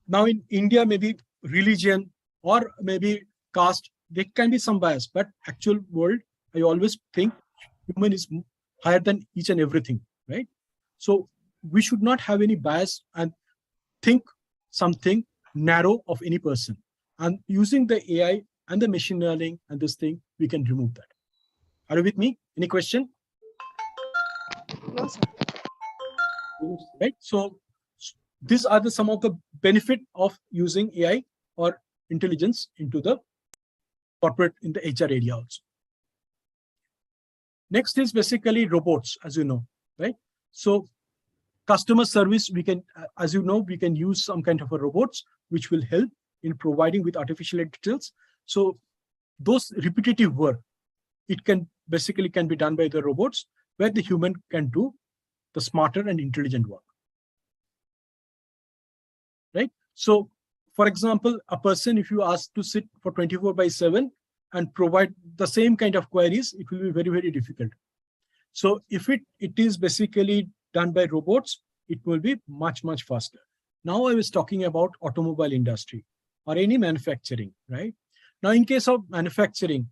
Now in India, maybe religion or maybe caste, there can be some bias, but actual world, I always think human is higher than each and everything, right? So we should not have any bias and think something narrow of any person. And using the AI and the machine learning and this thing, we can remove that. Are you with me? Any question? No, sir. Right. So these are some of the benefit of using AI or intelligence into the corporate in the HR area also. Next is basically robots, as you know, right? So customer service, we can, as you know, we can use some kind of a robots which will help in providing with artificial intelligence. So those repetitive work, it can basically can be done by the robots, where the human can do the smarter and intelligent work. Right? So, for example, a person, if you ask to sit for 24/7 and provide the same kind of queries, it will be very, very difficult. So if it is basically done by robots, it will be much, much faster. Now I was talking about automobile industry or any manufacturing, right? Now, in case of manufacturing,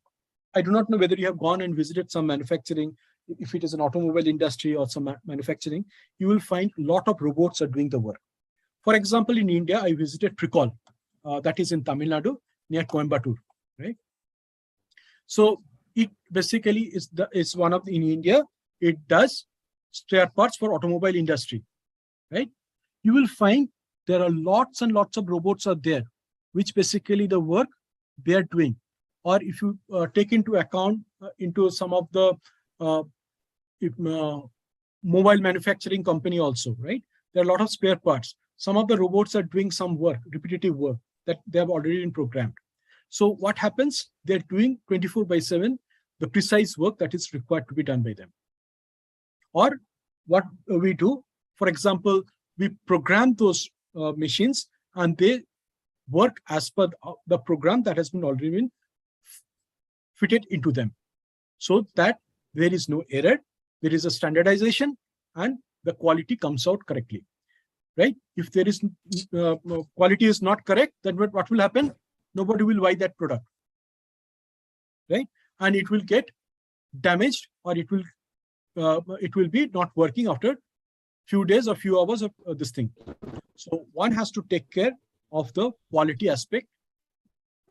I do not know whether you have gone and visited some manufacturing. If it is an automobile industry or some manufacturing, you will find a lot of robots are doing the work. For example, in India, I visited Tricol, that is in Tamil Nadu, near Coimbatore, right? So it basically is one of in India, it does spare parts for automobile industry, right? You will find there are lots and lots of robots are there, which basically the work they are doing. Or if you take into account into some of the mobile manufacturing company also, right? There are a lot of spare parts. Some of the robots are doing some work, repetitive work that they have already been programmed. So what happens? They're doing 24/7, the precise work that is required to be done by them. Or what we do, for example, we program those machines and they work as per the program that has been already been fitted into them, so that there is no error, there is a standardization, and the quality comes out correctly, right? If there is quality is not correct, then what will happen? Nobody will buy that product, right? And it will get damaged, or it will be not working after few days or few hours of this thing. So one has to take care of the quality aspect,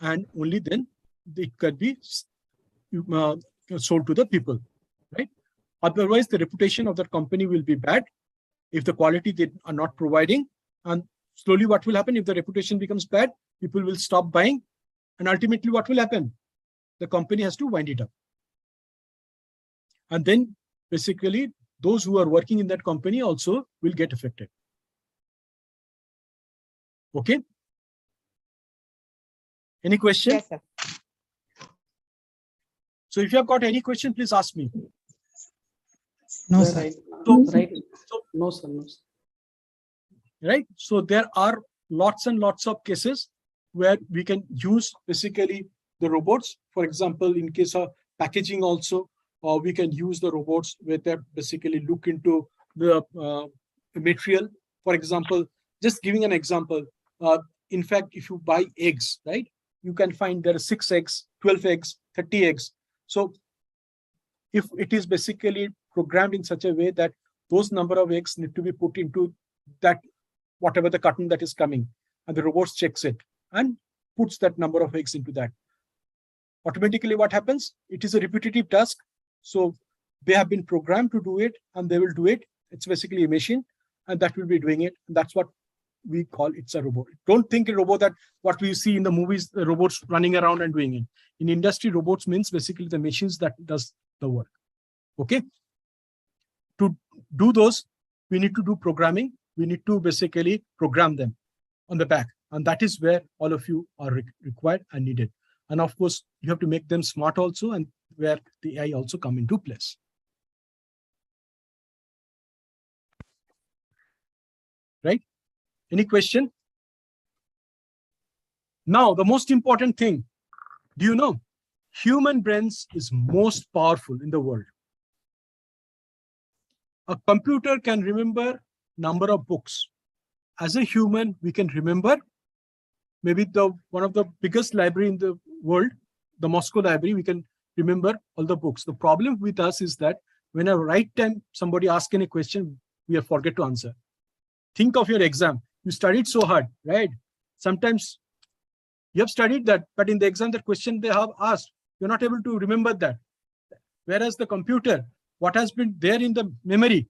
and only then it can be sold to the people, right? Otherwise, the reputation of the company will be bad if the quality they are not providing. And slowly what will happen if the reputation becomes bad? People will stop buying. And ultimately what will happen? The company has to wind it up. And then basically those who are working in that company also will get affected. Okay. Any question? Yes, sir. So if you have got any question, please ask me. No, sir. No, sir. No, sir. Right. So there are lots and lots of cases where we can use basically the robots. For example, in case of packaging also, we can use the robots where they basically look into the material. For example, just giving an example, in fact, if you buy eggs, right, you can find there are 6 eggs, 12 eggs, 30 eggs. So if it is basically programmed in such a way that those number of eggs need to be put into that, whatever the carton that is coming, and the robot checks it and puts that number of eggs into that. Automatically what happens? It is a repetitive task. So they have been programmed to do it, and they will do it. It's basically a machine, and that will be doing it. And that's what we call it's a robot. Don't think a robot that what we see in the movies, the robots running around and doing it. In industry, robots means basically the machines that does the work. Okay. To do those, we need to do programming. We need to basically program them on the back. And that is where all of you are required and needed. And of course, you have to make them smart also, and where the AI also come into place. Right? Any question? Now, the most important thing, do you know human brains is most powerful in the world. A computer can remember number of books. As a human, we can remember maybe one of the biggest library in the world, the Moscow library, we can remember all the books. The problem with us is that when at right time somebody asks any question, we forget to answer. Think of your exam. You studied so hard, right? Sometimes you have studied that, but in the exam, that question they have asked, you're not able to remember that. Whereas the computer, what has been there in the memory,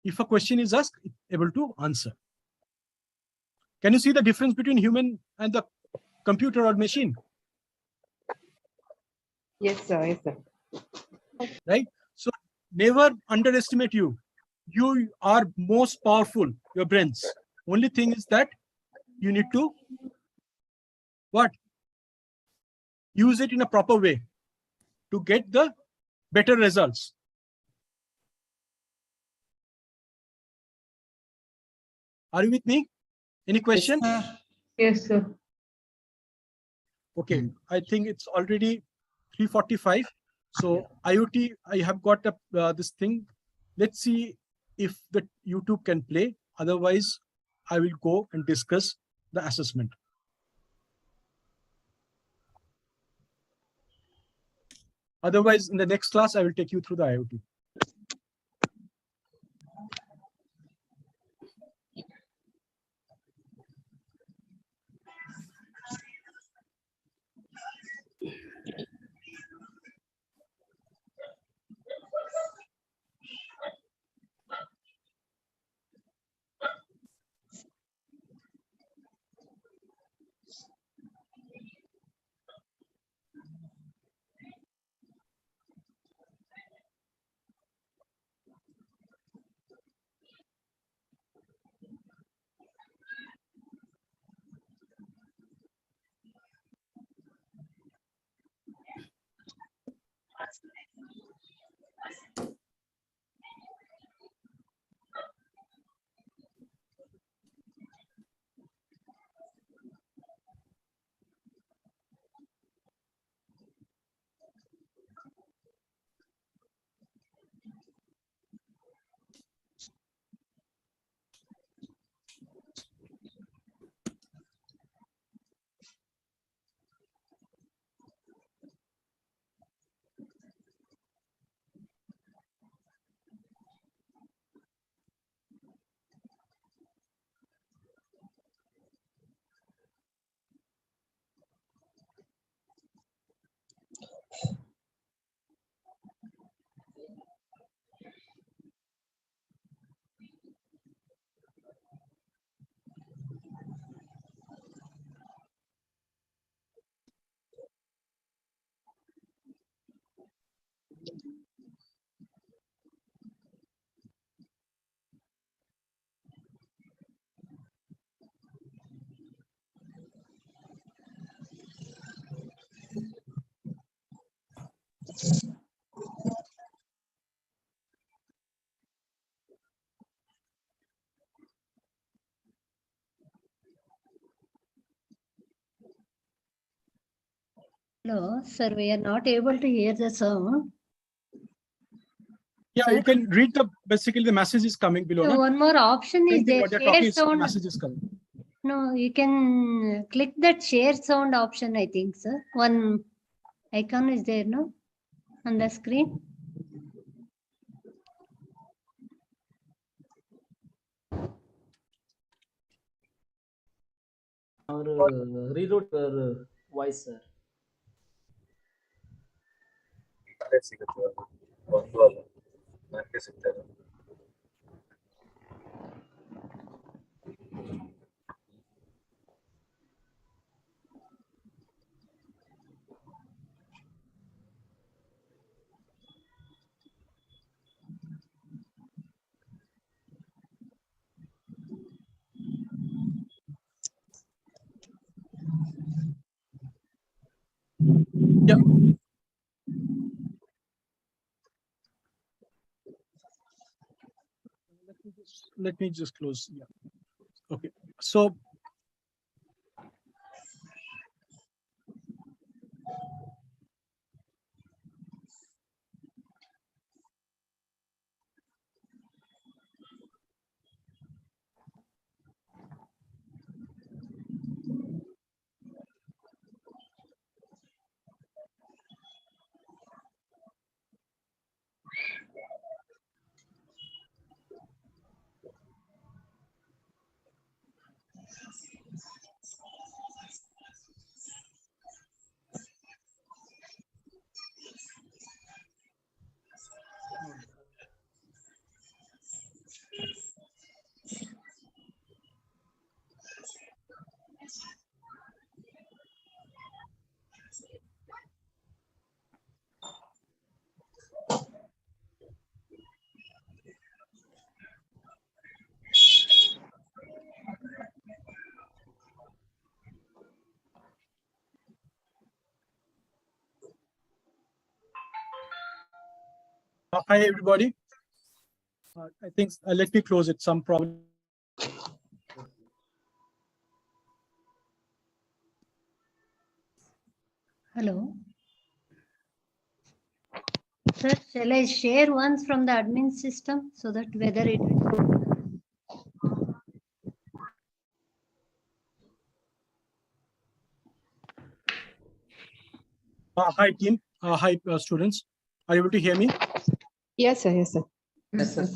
if a question is asked, it's able to answer. Can you see the difference between human and the computer or machine? Yes, sir. Yes, sir. Right? So never underestimate you. You are most powerful, your brains. Only thing is that you need to what? Use it in a proper way to get the better results. Are you with me? Any question? Yes, sir. Okay, I think it's already 3:45. So IoT, I have got this thing. Let's see if the YouTube can play. Otherwise, I will go and discuss the assessment. Otherwise, in the next class, I will take you through the IoT. Hello, sir, we are not able to hear the sound. Yeah, Sir? you can read basically the message is coming below. So No? one more option is there, What they're share talking is the sound. message is coming. No, you can click that share sound option, I think, sir. One icon is there, no? On the screen. Rewrote your voice, sir. Yeah. Let me just close. Yeah. Okay. So Hi, everybody. I think let me close it. Some problem. Hello. Sir, shall I share once from the admin system so that whether it will... Hi, team. Hi, students. Are you able to hear me? Yes, sir. Yes, sir. Yes, sir.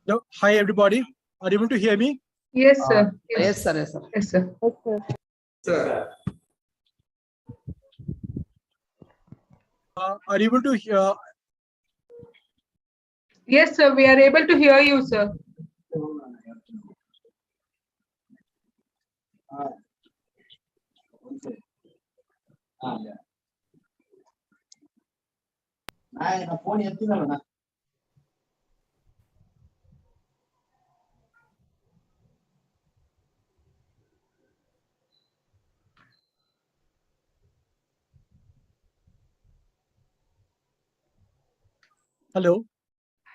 No. Hi, everybody. Are you able to hear me? Yes, sir. Yes, sir. Yes, sir. Yes, sir. Are you able to hear? Yes, sir. We are able to hear you, sir. Hello.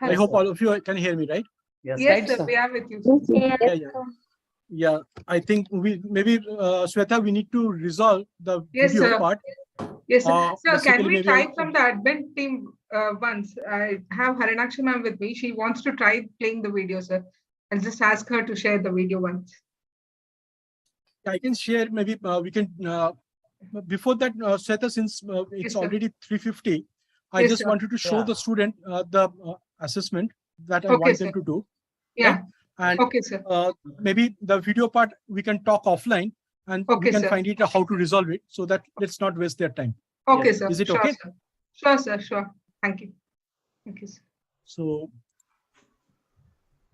I Hello. hope all of you can hear me, right? Yes, Yes, Right, sir. sir. We are with you, sir. Yeah. I think we maybe Sweta, we need to resolve the Yes, video sir. part. Yes, sir. Sir, can Basically, we maybe try from the admin team once? I have Harinakshi ma'am with me. She wants to try playing the video, sir. I'll just ask her to share the video once. I can share. Maybe we can. Before that, Sweta, since it's Yes, sir. already 3:50, I Yes, just sir. wanted to show the student the assessment that I Okay, want sir. them to do. Yeah. Right? And Okay, sir. maybe the video part we can talk offline, and Okay, we can sir. find it how to resolve it, so that let's not waste their time. Okay, sir. Is it Sure, okay? sir. Sure, sir. Sure. Thank you. Thank you, sir. So,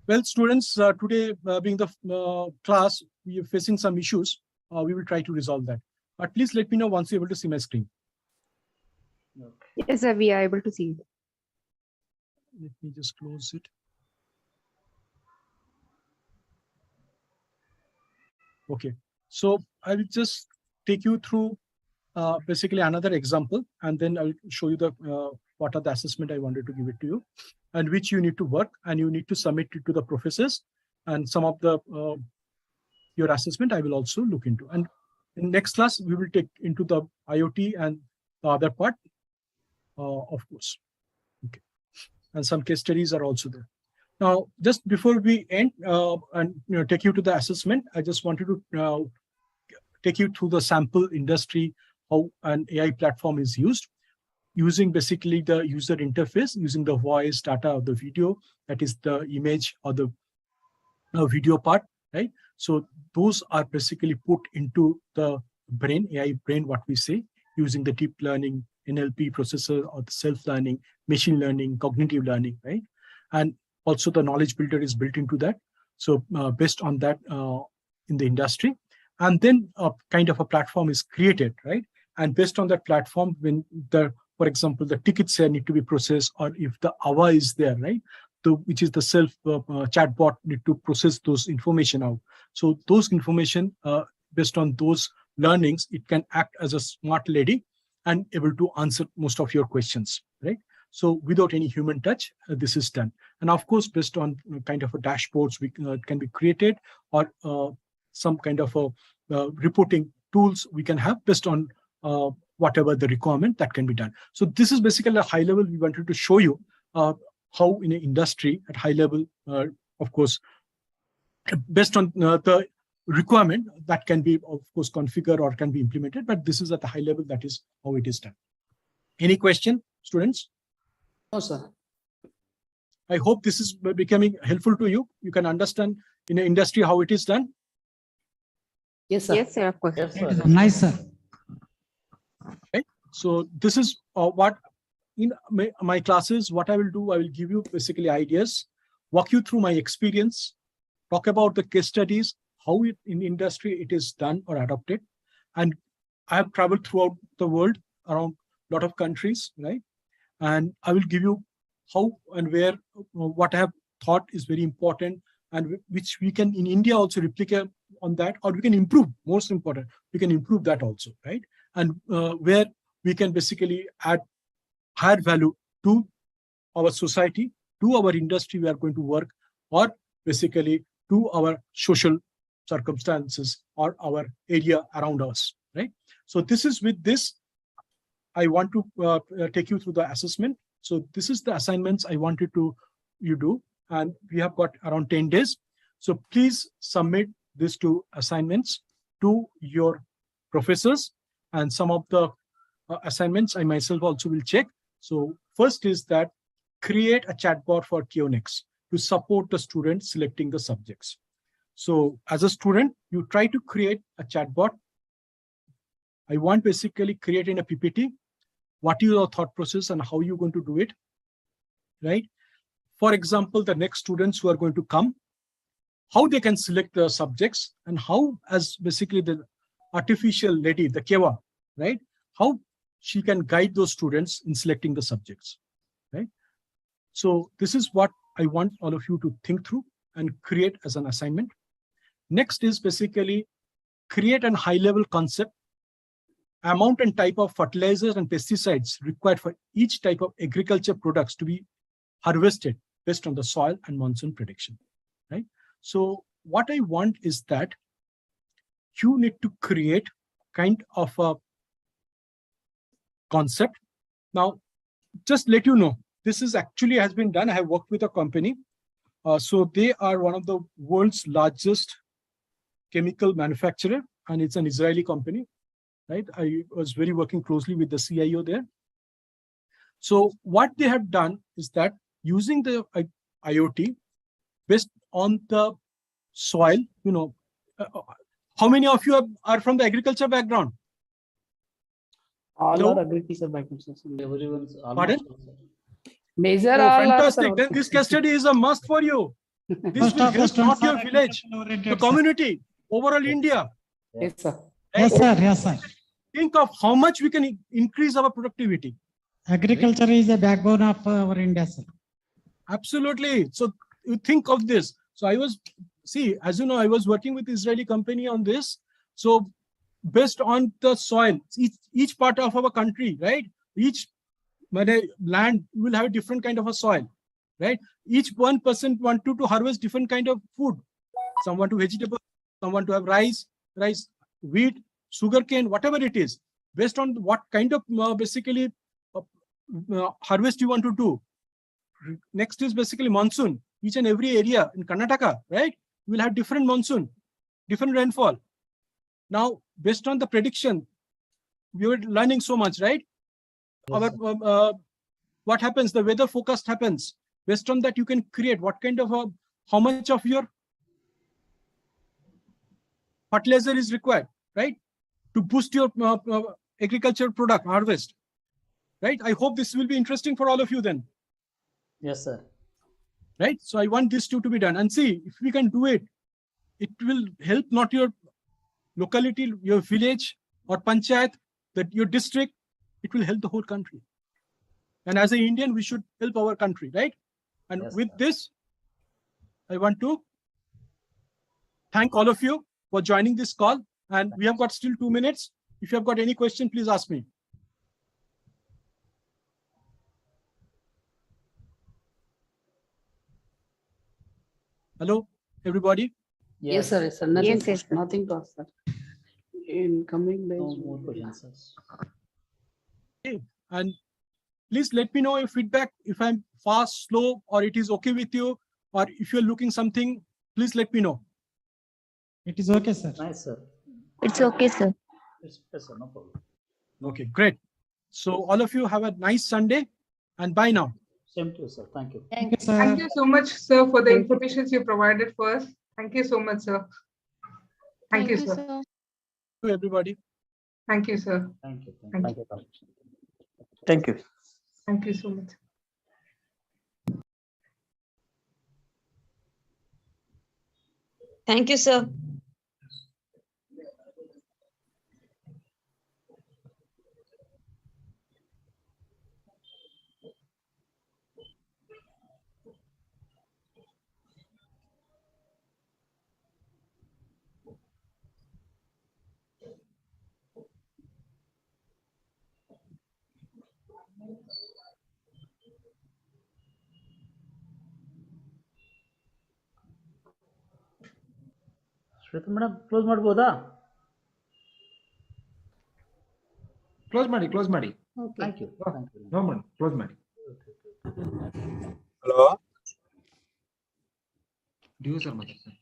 well, students, today being the class, we are facing some issues. We will try to resolve that. But please let me know once you're able to see my screen. Yes, sir. We are able to see it. Let me just close it. Okay, so I will just take you through basically another example, and then I'll show you the what are the assessment I wanted to give it to you, and which you need to work, and you need to submit it to the professors, and some of the your assessment I will also look into. And in next class we will take into the IoT and the other part, of course. Okay, and some case studies are also there. Now, just before we end and take you to the assessment, I just wanted to take you through the sample industry, how an AI platform is used, using basically the user interface, using the voice, data, or the video, that is the image or the video part, right? So those are basically put into the brain, AI brain, what we say, using the deep learning, NLP processor, or the self-learning, machine learning, cognitive learning, right? And also the knowledge builder is built into that. So based on that in the industry, and then a kind of a platform is created, right? And based on that platform, when the, for example, the tickets here need to be processed, or if the AVA is there, right? Which is the self chatbot need to process those information out. So those information, based on those learnings, it can act as a smart lady and able to answer most of your questions, right? So without any human touch, this is done. And of course, based on kind of a dashboards, we can be created, or some kind of a reporting tools we can have based on whatever the requirement that can be done. So this is basically a high level we wanted to show you how in an industry at high level, of course, based on the requirement that can be, of course, configured or can be implemented, but this is at the high level. That is how it is done. Any question, students? No, sir. I hope this is becoming helpful to you. You can understand in an industry how it is done. Yes, sir. Yes, sir, of course. Yes, sir. Nice, sir. Okay. So this is what in my classes, what I will do, I will give you basically ideas, walk you through my experience, talk about the case studies, how it, in industry it is done or adopted. And I have traveled throughout the world, around a lot of countries, right? And I will give you how and where, what I have thought is very important, and which we can in India also replicate on that, or we can improve. Most important, we can improve that also, right? And where we can basically add higher value to our society, to our industry we are going to work, or basically to our social circumstances or our area around us, right? So this is with this, I want to take you through the assessment. So this is the assignments I wanted to you do, and we have got around 10 days. So please submit this to assignments to your professors, and some of the assignments I myself also will check. So first is that create a chatbot for KioNext to support the students selecting the subjects. So as a student, you try to create a chatbot. I want basically create in a PPT, what is your thought process and how you're going to do it, right? For example, the next students who are going to come, how they can select the subjects, and how, as basically the artificial lady, the Kewa, right? How she can guide those students in selecting the subjects, right? So this is what I want all of you to think through and create as an assignment. Next is basically create a high-level concept, amount and type of fertilizers and pesticides required for each type of agriculture products to be harvested based on the soil and monsoon prediction, right? So what I want is that you need to create kind of a concept. Now, just let you know, this is actually has been done. I have worked with a company. So they are one of the world's largest chemical manufacturer, and it's an Israeli company, right? I was very working closely with the CIO there. So what they have done is that using the IoT based on the soil, you know, how many of you are from the agriculture background? All Hello? are agriculture background. Everyone's Pardon? Major Oh, all are, fantastic. sir. Then this case study is a must for you. This will help not your village, the community, overall India. Yes, sir. Yes, sir. Yes, sir. Think of how much we can increase our productivity. Agriculture is the backbone of our India, sir. Absolutely. So you think of this. So I was, see, as you know, I was working with Israeli company on this. So based on the soil, each part of our country, right? Each land will have a different kind of a soil, right? Each one person wanted to harvest different kind of food. Some want to vegetable, some want to have rice, wheat, sugarcane, whatever it is. Based on what kind of basically harvest you want to do. Next is basically monsoon. Each and every area in Karnataka, right? Will have different monsoon, different rainfall. Now, based on the prediction, we were learning so much, right? Yes. What happens? The weather forecast happens. Based on that, you can create what kind of how much of your fertilizer is required, right? To boost your agricultural product harvest, right? I hope this will be interesting for all of you then. Yes, sir. Right? So I want this to be done, and see if we can do it. It will help not your locality, your village or panchayat, that your district. It will help the whole country. And as an Indian, we should help our country, right? And yes, with this, I want to thank all of you for joining this call. And we have got still 2 minutes. If you have got any question, please ask me. Hello, everybody. Yes, sir. Yes, sir. Nothing, Yes, yes, sir. nothing to ask, sir. In coming days. No more questions, sir. Okay. And please let me know your feedback. If I'm fast, slow, or it is okay with you, or if you're looking something, please let me know. It is okay, sir. Nice, sir. It's okay, sir. Yes, sir, no problem. Okay, great. So all of you have a nice Sunday and bye now. Same to you, sir. Thank you. Thank you, sir. Thank you so much, sir, for the information you provided for us. Thank you so much, sir. Thank you, sir. To everybody. Thank you, sir. Thank you. Thank you. Thank you. Thank you so much. Thank you, sir. Shweta madam close ಮಾಡ್ಬೋದಾ? Close ಮಾಡಿ. Thank you. No ಮಾಡಿ, close ಮಾಡಿ. Hello D sir ಮಾತಾಡ್ತಾರೆ.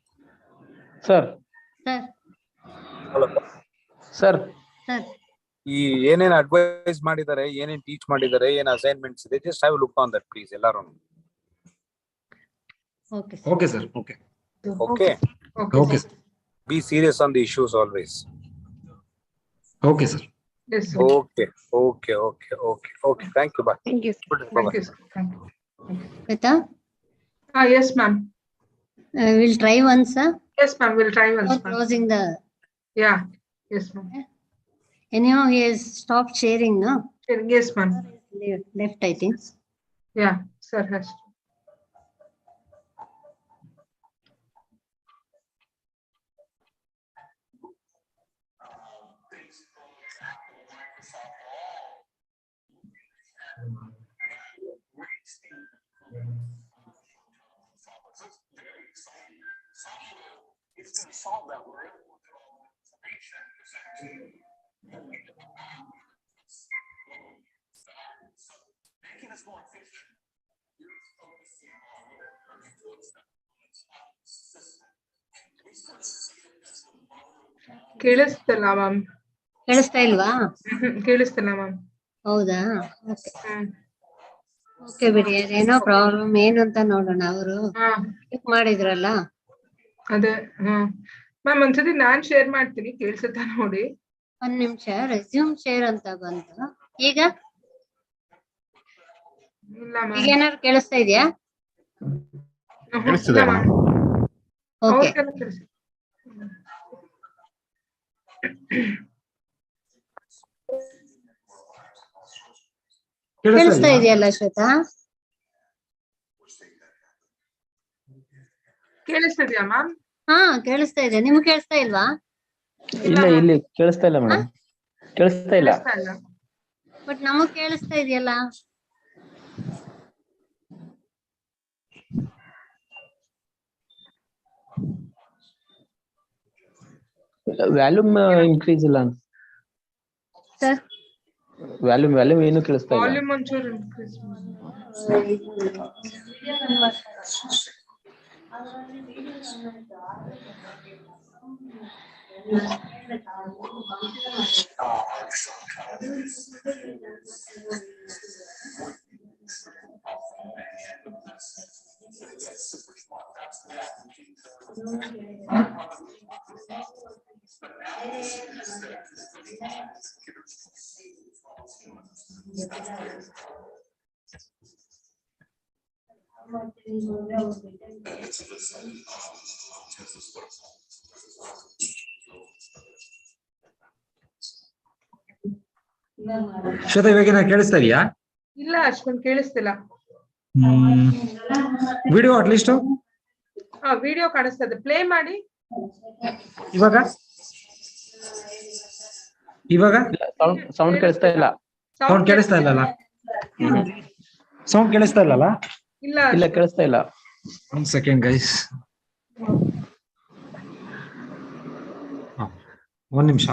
Sir hello sir ಈ ಏನೇನ್ advice ಮಾಡಿದ್ದಾರೆ, ಏನೇನ್ teach ಮಾಡಿದ್ದಾರೆ, ಏನ್ ಅಸೈನ್ಮೆಂಟ್ಸ್ ಇದೆ, just have look on that please ಎಲ್ಲರೂ. Okay sir. Okay. Okay. Be serious on the issues always. Okay, sir. Yes, sir. Okay. Thank you. Bye. Thank you. Thank you, sir. Thank you. Shweta, Yes, ma'am. we'll try once, sir. Yes, ma'am. We'll try once. Before closing the. Yeah. Yes, ma'am. Anyhow, he has stopped sharing, no? Yes, ma'am. Left, I think. Yeah, sir has. ಕೇಳಿಸ್ತಲ್ಲ ma'am. ಕೇಳಿಸ್ತಾ ಇಲ್ವಾ? ಕೇಳಿಸ್ತಲ್ಲ ma'am. ಹೌದಾ? Okay ಬಿಡಿ, ಅದೇನೋ problem ಏನು ಅಂತ ನೋಡೋಣ. ಅವರು ಮಾಡಿದ್ರಲ್ಲ ಅದೇ. ಮ್ಯಾಮ್ ಒಂದ್ಸತಿ ನಾನ್ ಶೇರ್ ಮಾಡ್ತೀನಿ, ಕೇಳಿಸುತ್ತಾ ನೋಡಿ. ಒಂದ್ ನಿಮಿಷ. ರೆಸ್ಯೂಮ್ ಶೇರ್ ಅಂತ ಬಂತು. ಈಗ ಈಗ ಏನಾದ್ರು ಕೇಳಿಸ್ತಾ ಇದೆಯಾ? ಓಕೆ, ಕೇಳಿಸ್ತಾ ಇದೆಯಲ್ಲ ಶ್ವೇತಾ? ಕೇಳಿಸ್ತಿದ್ಯಾ ಮ್ಯಾಮ್? ಕೇಳಿಸ್ತಾ ಇದೆ. ನಿಮ್ಗೆ ಕೇಳಿಸ್ತಾ ಇಲ್ವಾ? ಇಲ್ಲಿ ಕೇಳಿಸ್ತಾ ಇಲ್ಲ ಮೇಡಮ್, ಕೇಳಿಸ್ತಾ ಇಲ್ಲ. ಬಟ್ ನಮಗ್ ಕೇಳಿಸ್ತಾ ಇದೆಯಲ್ಲ. ವ್ಯಾಲ್ಯೂಮ್ ಇನ್ಕ್ರೀಸ್ ಇಲ್ಲ ಸರ್. ವ್ಯಾಲ್ಯೂಮ್ ಏನು ಕೇಳಿಸ್ತಾ ಇಲ್ಲ. ವಾಲ್ಯೂಮ್ ಒಂಚೂರು ಇನ್ಕ್ರೀಸ್ ಶ್ವೇತಾ, ಇವಾಗ ಕೇಳಿಸ್ತಾ ಇದೆಯಾ? ಇಲ್ಲ, ಅಷ್ಟೊಂದು ಕೇಳಿಸ್ತಿಲ್ಲ. ವಿಡಿಯೋ ಅಟ್ಲೀಸ್ಟ್ ವಿಡಿಯೋ ಕಾಣಿಸ್ತಾ ಇದೆ, ಪ್ಲೇ ಮಾಡಿ. ಇವಾಗ ಸೌಂಡ್ ಕೇಳಿಸ್ತಾ ಇಲ್ಲ. ಸೌಂಡ್ ಕೇಳಿಸ್ತಾ ಇಲ್ಲಲ್ಲ? ಸೌಂಡ್ ಕೇಳಿಸ್ತಾ ಇಲ್ಲಲ್ಲ? ಇಲ್ಲ ಕೇಳಿಸ್ತಾ ಇಲ್ಲ. ಒಂದ್ ಸೆಕೆಂಡ್ ಗೈಸ್, ಒಂದ್ ನಿಮಿಷ.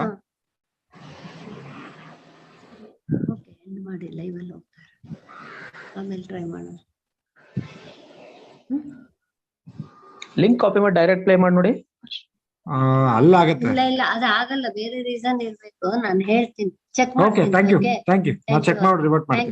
ಮಾಡಿ ಲೈವ್ ಅಲ್ಲಿ ಹೋಗ್ತಾರೆ, ಆಮೇಲೆ ಟ್ರೈ ಮಾಡೋಣ. ಲಿಂಕ್ ಕಾಪಿ ಮಾಡಿ ಡೈರೆಕ್ಟ್ ಪ್ಲೇ ಮಾಡಿ ನೋಡಿ. ಅಲ್ಲಾಗತ್ತೆ. ಇಲ್ಲ ಇಲ್ಲ ಅದು ಆಗಲ್ಲ, ಬೇರೆ ರೀಸನ್ ಇರ್ಬೇಕು. ನಾನು ಹೇಳ್ತೀನಿ, ಚೆಕ್ ಓಕೆ, ಮಾಡ್ತೀನಿ. Thank you. ನಾ ಚೆಕ್ ಮಾಡಿ ರಿವರ್ಟ್ ಮಾಡ್ತೀನಿ.